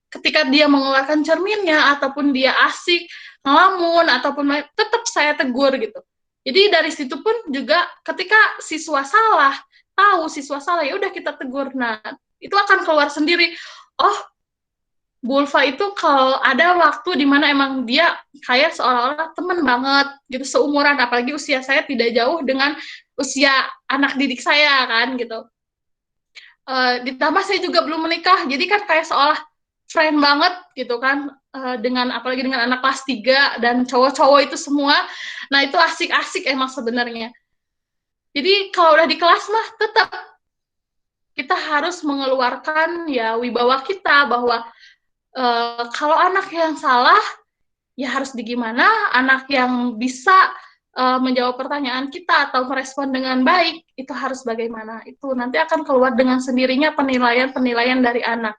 Ketika dia mengeluarkan cerminnya ataupun dia asik ngelamun ataupun tetap saya tegur gitu. Jadi dari situ pun juga ketika siswa salah, tahu siswa salah, ya udah kita tegur. Nah, itu akan keluar sendiri. Oh, Bu Ulfa itu kalau ada waktu di mana emang dia kayak seolah-olah teman banget gitu, seumuran, apalagi usia saya tidak jauh dengan usia anak didik saya kan gitu. Ditambah saya juga belum menikah, jadi kan kayak seolah friend banget gitu kan, dengan apalagi dengan anak kelas 3 dan cowok-cowok itu semua. Nah, itu asik-asik emang sebenarnya. Jadi kalau udah di kelas mah tetap kita harus mengeluarkan ya wibawa kita, bahwa kalau anak yang salah, ya harus digimana, anak yang bisa menjawab pertanyaan kita atau merespon dengan baik, itu harus bagaimana. Itu nanti akan keluar dengan sendirinya penilaian-penilaian dari anak.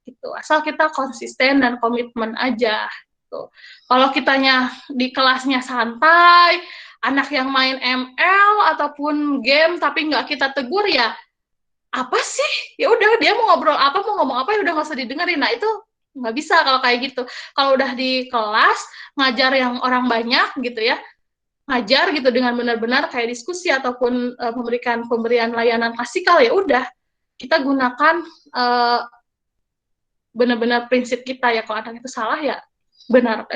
Gitu. Asal kita konsisten dan komitmen aja. Gitu. Kalau kitanya di kelasnya santai, anak yang main ML ataupun game tapi nggak kita tegur, ya apa sih? Ya udah, dia mau ngobrol apa, mau ngomong apa, ya udah nggak usah didengerin. Nah, itu nggak bisa kalau kayak gitu. Kalau udah di kelas ngajar yang orang banyak gitu ya, ngajar gitu dengan benar-benar kayak diskusi ataupun pemberian layanan klasikal, ya udah kita gunakan benar-benar prinsip kita ya, kalau anak itu salah ya benar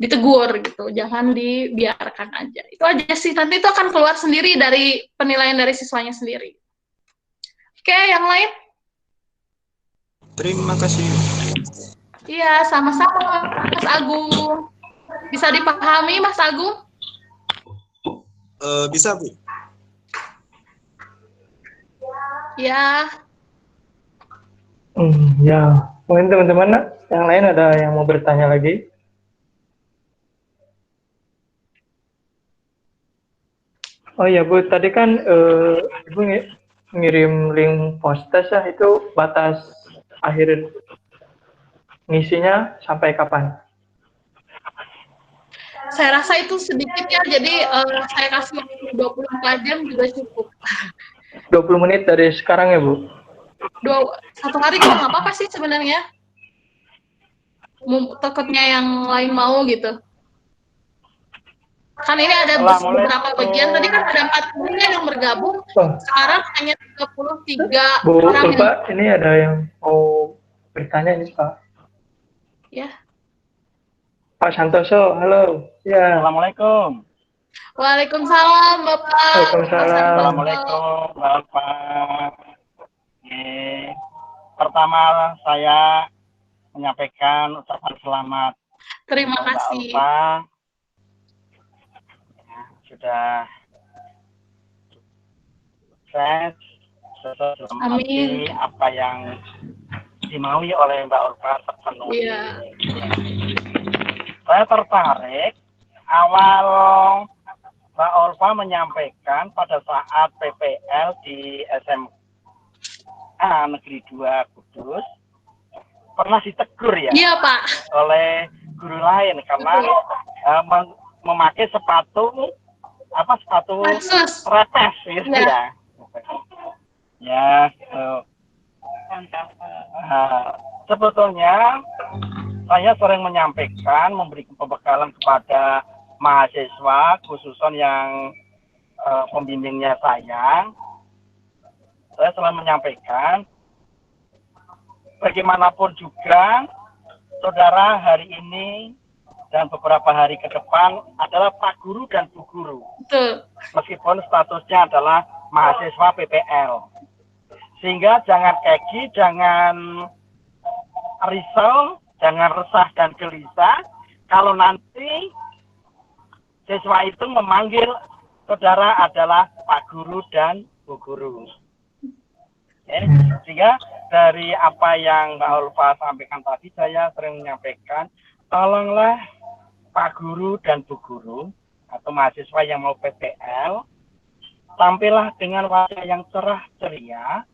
ditegur gitu, jangan dibiarkan aja. Itu aja sih, nanti itu akan keluar sendiri dari penilaian dari siswanya sendiri. Oke, yang lain? Terima kasih. Iya, sama-sama Mas Agung. Bisa dipahami Mas Agung? Bisa, Bu. Ya. Ya, mungkin teman-teman yang lain ada yang mau bertanya lagi? Oh ya Bu, tadi kan Ibu ngirim link post-test ya, itu batas akhir ngisinya sampai kapan? Saya rasa itu sedikit ya, jadi saya kasih waktu 24 jam juga cukup. 20 menit dari sekarang ya Bu? 1 hari juga nggak apa-apa sih sebenarnya. Takutnya yang lain mau gitu. Kan ini ada beberapa bagian, tadi kan ada 40 yang bergabung, sekarang hanya 33 Bu orang Ulfa, ini ada yang mau bertanya ini Pak. Ya. Pak Santoso, halo. Ya. Assalamualaikum. Waalaikumsalam Bapak. Waalaikumsalam. Assalamualaikum Bapak. Pertama saya menyampaikan ucapan selamat. Terima kasih. Bapak sudah sukses sesuai Amin. apa yang dimaui oleh Mbak Ulfa terpenuhi. Iya. Saya tertarik awal Mbak Ulfa menyampaikan pada saat PPL di SMA Negeri 2 Kudus pernah ditegur ya, Iya Pak, oleh guru lain karena memakai sepatu Maxus. repes gitu ya. Ya, sebetulnya saya sering menyampaikan, memberi pembekalan kepada mahasiswa, khususnya yang pembimbingnya saya selalu menyampaikan, bagaimanapun juga, saudara hari ini dan beberapa hari ke depan adalah Pak Guru dan Bu Guru. Betul. Meskipun statusnya adalah mahasiswa PPL. Sehingga jangan keki, jangan risau, jangan resah dan gelisah kalau nanti siswa itu memanggil saudara adalah Pak Guru dan Bu Guru. Sehingga dari apa yang Mbak Ulfa sampaikan tadi, saya sering menyampaikan, tolonglah Pak Guru dan Bu Guru atau mahasiswa yang mau PPL, tampillah dengan wajah yang cerah ceria,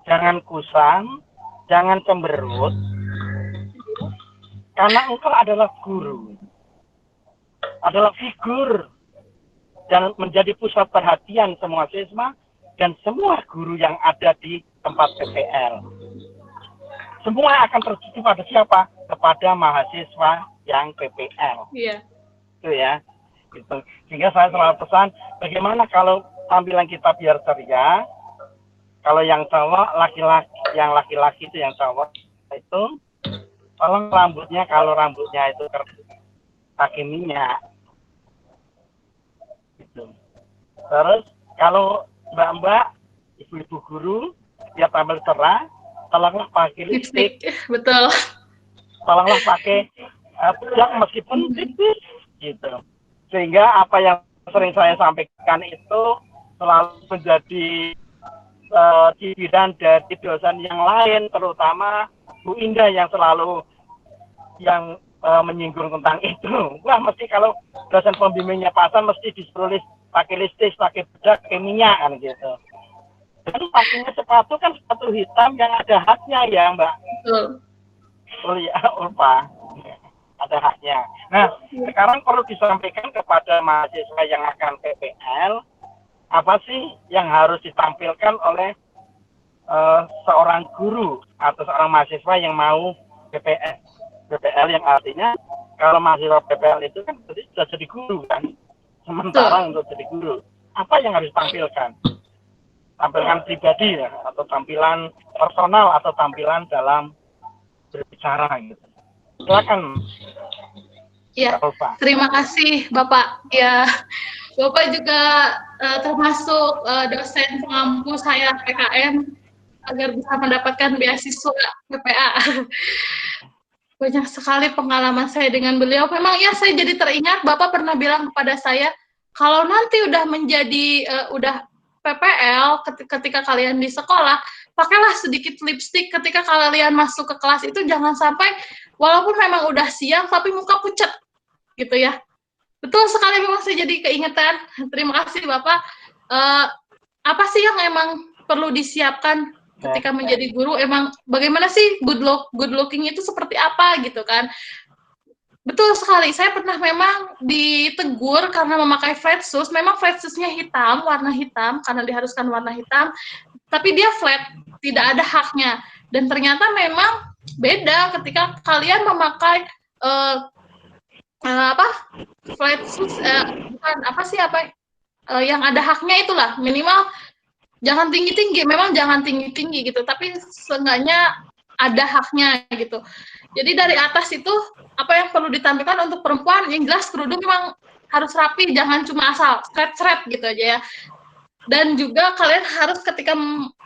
jangan kusam, jangan cemberut, karena engkau adalah guru, adalah figur, dan menjadi pusat perhatian semua siswa dan semua guru yang ada di tempat PPL. Semua akan tertuju pada siapa? Kepada mahasiswa yang PPL. Iya. Itu ya. Gitu. Sehingga saya selalu pesan, bagaimana kalau tampilan kita biar ceria, kalau yang cowok, laki-laki itu yang cowok, itu tolong rambutnya, kalau rambutnya itu pakai minyak. Gitu. Terus kalau mbak-mbak, ibu-ibu guru, dia tampil cerah, tolonglah pakai lipstick. Betul. Tolonglah pakai bedak meskipun tipis, gitu. Sehingga apa yang sering saya sampaikan itu selalu menjadi cibiran dari dosen yang lain, terutama Bu Indah yang selalu menyinggung tentang itu. Wah, mesti kalau dosen pembimbingnya pasan mesti disuruh pakai lipstick, pakai bedak, pakai minyak kan gitu. Dan pakainya sepatu kan sepatu hitam yang ada haknya ya Mbak. Betul. Oh ya, Ulfa. Ada haknya. Nah, sekarang perlu disampaikan kepada mahasiswa yang akan PPL, apa sih yang harus ditampilkan oleh seorang guru atau seorang mahasiswa yang mau PPL yang artinya kalau mahasiswa PPL itu kan sudah jadi guru kan, sementara untuk jadi guru apa yang harus ditampilkan? tampilkan pribadi ya, atau tampilan personal atau tampilan dalam berbicara gitu. Silakan. Ya, Ulfa. terima kasih Bapak. Ya, Bapak juga termasuk dosen pengampu saya PKM agar bisa mendapatkan beasiswa PPA. Banyak sekali pengalaman saya dengan beliau. Memang ya saya jadi teringat Bapak pernah bilang kepada saya, kalau nanti udah menjadi udah PPL ketika kalian di sekolah, pakailah sedikit lipstik ketika kalian masuk ke kelas itu, jangan sampai walaupun memang udah siang tapi muka pucat gitu ya. Betul sekali, memang saya jadi keingetan. Terima kasih Bapak. Apa sih yang emang perlu disiapkan ketika menjadi guru? Emang bagaimana sih good looking itu seperti apa gitu kan? Betul sekali, saya pernah memang ditegur karena memakai flat shoes. Memang flat shoes-nya hitam, warna hitam, karena diharuskan warna hitam, tapi dia flat, tidak ada haknya. Dan ternyata memang beda ketika kalian memakai flat shoes, bukan yang ada haknya itulah, minimal jangan tinggi-tinggi, memang jangan tinggi-tinggi gitu, tapi seenggaknya ada haknya gitu. Jadi dari atas itu apa yang perlu ditampilkan untuk perempuan, yang jelas kerudung memang harus rapi, jangan cuma asal seret-seret gitu aja ya. Dan juga kalian harus ketika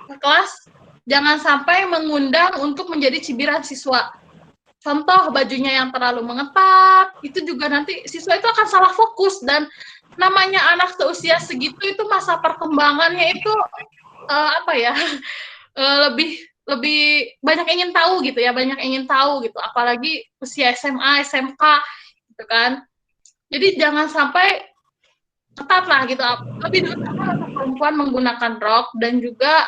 ke kelas jangan sampai mengundang untuk menjadi cibiran siswa. Contoh bajunya yang terlalu mengetat, itu juga nanti siswa itu akan salah fokus, dan namanya anak seusia segitu itu masa perkembangannya itu lebih banyak ingin tahu gitu ya, apalagi usia SMA, SMK gitu kan. Jadi jangan sampai ketat lah gitu. Lebih terutama untuk perempuan menggunakan rok, dan juga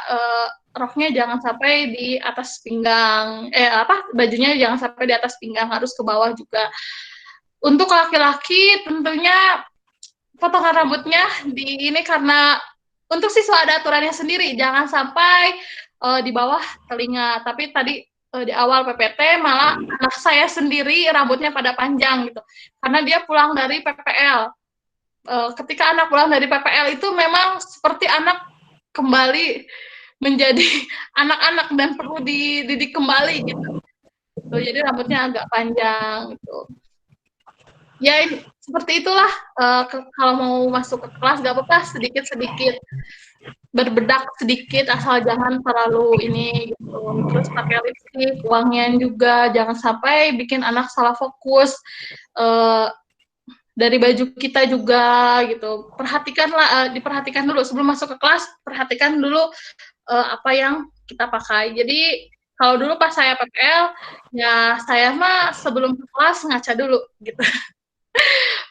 roknya jangan sampai di atas pinggang, bajunya jangan sampai di atas pinggang, harus ke bawah juga. Untuk laki-laki tentunya potongan rambutnya karena untuk siswa ada aturannya sendiri, jangan sampai di bawah telinga. Tapi tadi di awal PPT malah anak saya sendiri rambutnya pada panjang gitu, karena dia pulang dari PPL. Ketika anak pulang dari PPL itu memang seperti anak kembali menjadi anak-anak dan perlu dididik kembali gitu. Jadi rambutnya agak panjang gitu. Ya seperti itulah, kalau mau masuk ke kelas gak apa-apa, sedikit-sedikit berbedak sedikit, asal jangan terlalu ini gitu. Terus pakai lipstick, wangian juga, jangan sampai bikin anak salah fokus. Dari baju kita juga gitu, diperhatikan dulu sebelum masuk ke kelas, perhatikan dulu apa yang kita pakai. Jadi kalau dulu pas saya PPL, ya saya mah sebelum ke kelas ngaca dulu gitu.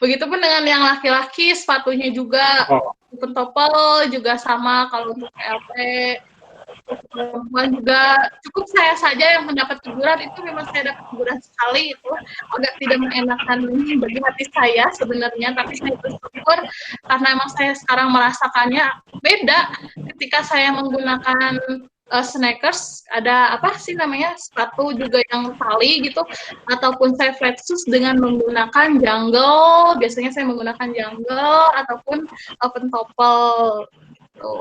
Begitupun dengan yang laki-laki, sepatunya juga, pentopel juga sama. Kalau untuk PLP, perempuan juga cukup saya saja yang mendapat teguran, itu memang saya dapat teguran sekali, itu agak tidak mengenakan bagi hati saya sebenarnya, tapi saya bersyukur karena memang saya sekarang merasakannya beda ketika saya menggunakan sneakers, ada sepatu juga yang tali gitu, ataupun saya flat shoes dengan menggunakan jungle, biasanya saya menggunakan jungle ataupun pentopel gitu.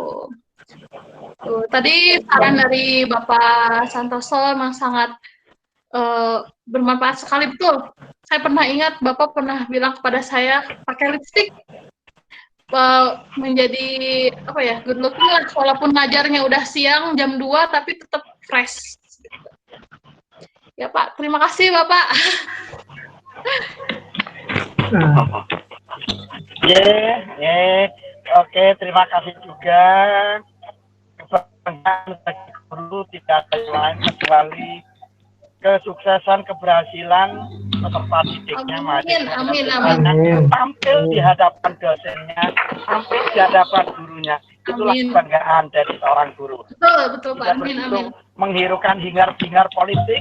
Tadi saran dari Bapak Santoso memang sangat bermanfaat sekali, betul. Saya pernah ingat Bapak pernah bilang kepada saya, pakai lipstick menjadi good looking lah, walaupun ngajarnya udah siang jam 2 tapi tetap fresh. Ya Pak, terima kasih Bapak. Oke, terima kasih juga. Kebanggaan bagi guru tidak ada lain kecuali kesuksesan, keberhasilan peserta didiknya, mahasiswa tampil di hadapan dosennya, tampil di hadapan gurunya. Itulah kebanggaan dari seorang guru. Betul Pak. Amin. Menghirukan hingar-bingar politik,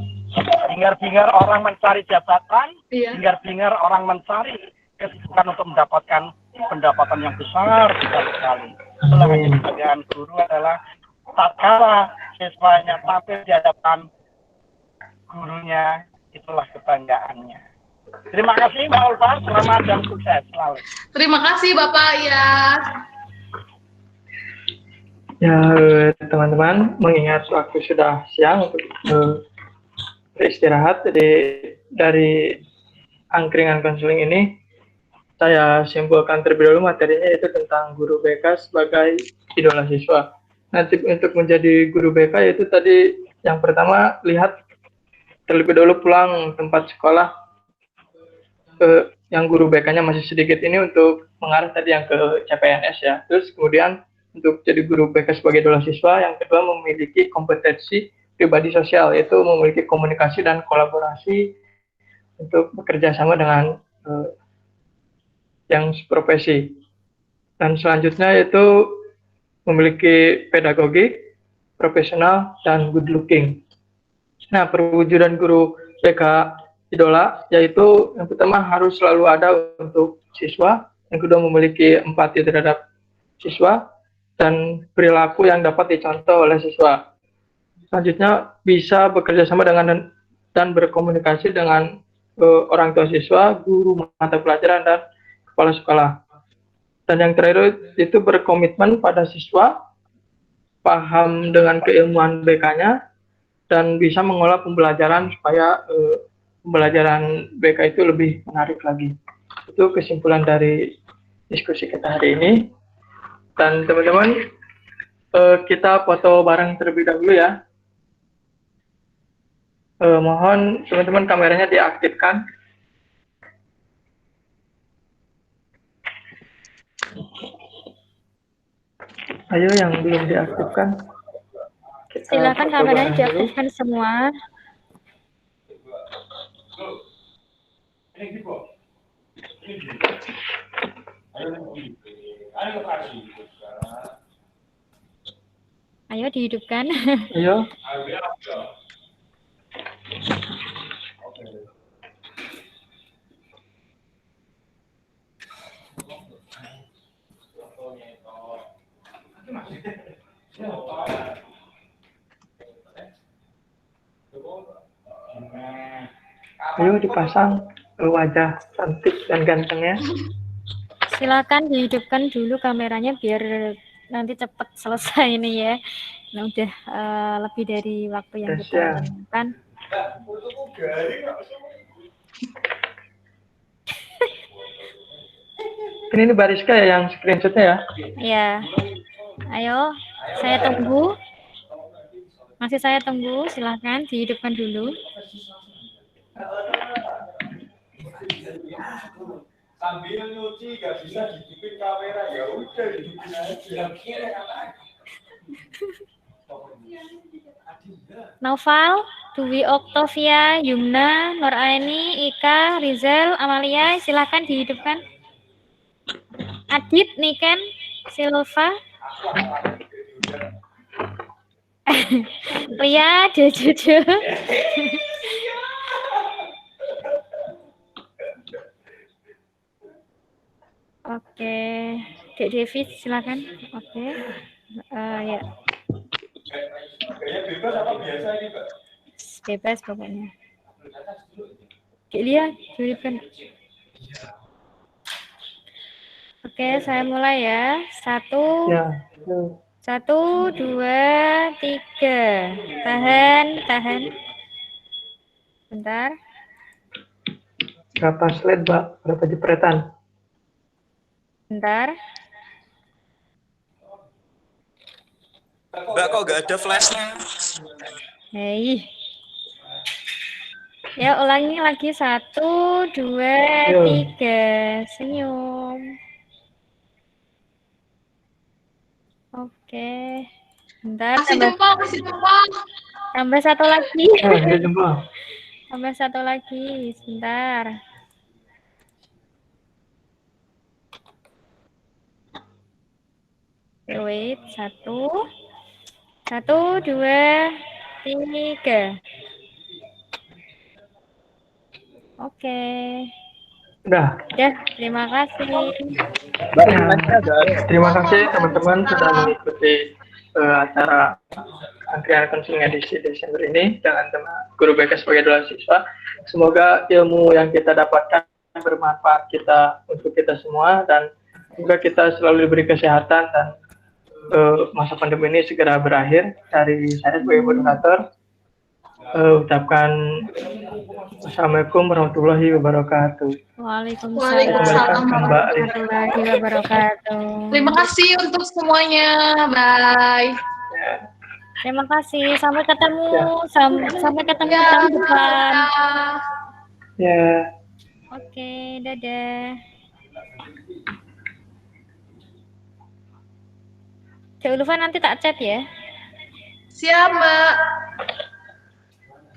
hingar-bingar orang mencari jabatan, hingar-bingar orang mencari kesibukan untuk mendapatkan pendapatan yang besar sekali. Itulah kebanggaan guru adalah tatkala siswanya tampil di hadapan gurunya, itulah kebanggaannya. Terima kasih Mbak Ulfa, selamat dan sukses selalu. Terima kasih Bapak ya. Ya, teman-teman, mengingat waktu sudah siang untuk beristirahat, jadi dari angkringan konseling ini, saya simpulkan terlebih dahulu materinya itu tentang guru BK sebagai idola siswa. Nanti untuk menjadi guru BK yaitu tadi yang pertama, lihat terlebih dahulu pulang tempat sekolah yang guru BK-nya masih sedikit ini untuk mengarah tadi yang ke CPNS ya. Terus kemudian untuk jadi guru BK sebagai idola siswa, yang kedua memiliki kompetensi pribadi sosial, yaitu memiliki komunikasi dan kolaborasi untuk bekerja sama dengan yang profesi. Dan selanjutnya yaitu memiliki pedagogi, profesional, dan good looking. Nah, perwujudan guru BK idola yaitu yang pertama harus selalu ada untuk siswa, yang kedua memiliki empati terhadap siswa, dan perilaku yang dapat dicontoh oleh siswa. Selanjutnya bisa bekerja sama dengan dan berkomunikasi dengan orang tua siswa, guru mata pelajaran, dan kepala sekolah. Dan yang terakhir itu berkomitmen pada siswa, paham dengan keilmuan BK-nya, dan bisa mengolah pembelajaran supaya pembelajaran BK itu lebih menarik lagi. Itu kesimpulan dari diskusi kita hari ini. Dan teman-teman, kita foto bareng terlebih dahulu ya. Mohon teman-teman kameranya diaktifkan. Ayo yang belum diaktifkan. Silakan kameranya diaktifkan semua. Ayo dihidupkan. Ayo. Ayo dipasang wajah cantik dan gantengnya. Silakan dihidupkan dulu kameranya biar nanti cepat selesai ini ya. Nah, udah lebih dari waktu yang kita tentukan. Ini Bariska ya yang screenshotnya ya? Ya. Ayo, saya tunggu. Masih saya tunggu, silahkan dihidupkan dulu. Sambil nyuci gak bisa dihidupin kamera, ya udah hidupin aja. Noval, Dwi Octavia, Yumna, Nuraini, Ika, Rizal, Amalia, silahkan dihidupkan. Adit, Niken, Silva, Lia, Jojo. Oke, Dek Devi silakan. Oke, ya. Bebas apa biasa ini, Mbak? Bebas pokoknya. Dek Lia, dihidupkan. Oke, saya mulai ya. 1, 1, 2, 3. Tahan. Bentar. Berapa slide, Mbak? Berapa jepretan? Bentar. Mbak, kok gak ada flashnya? Hei. Ya, ulangi lagi. 1, 2, 3. Senyum. Oke. Bentar. Tambah satu lagi. Tambah satu lagi. Sebentar. Wait. 1, 2, 3. Oke. Udah. Ya, terima kasih. Terima kasih teman-teman sudah mengikuti acara angkringan konseling edisi Desember ini dengan tema Guru BK sebagai idola siswa. Semoga ilmu yang kita dapatkan bermanfaat untuk kita semua, dan semoga kita selalu diberi kesehatan dan masa pandemi ini segera berakhir. Dari saya sebagai moderator, ucapkan Assalamualaikum warahmatullahi wabarakatuh. Waalaikumsalam warahmatullahi wabarakatuh. Terima kasih untuk semuanya. Bye. Terima kasih. Sampai ketemu. Sampai ketemu Ya, tahun depan. Ya. Oke, dadah. Cek Ulfa nanti tak chat ya. Siap, Mbak.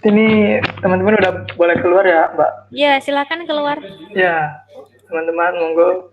Ini teman-teman udah boleh keluar ya, Mbak? Ya, silakan keluar. Ya, teman-teman monggo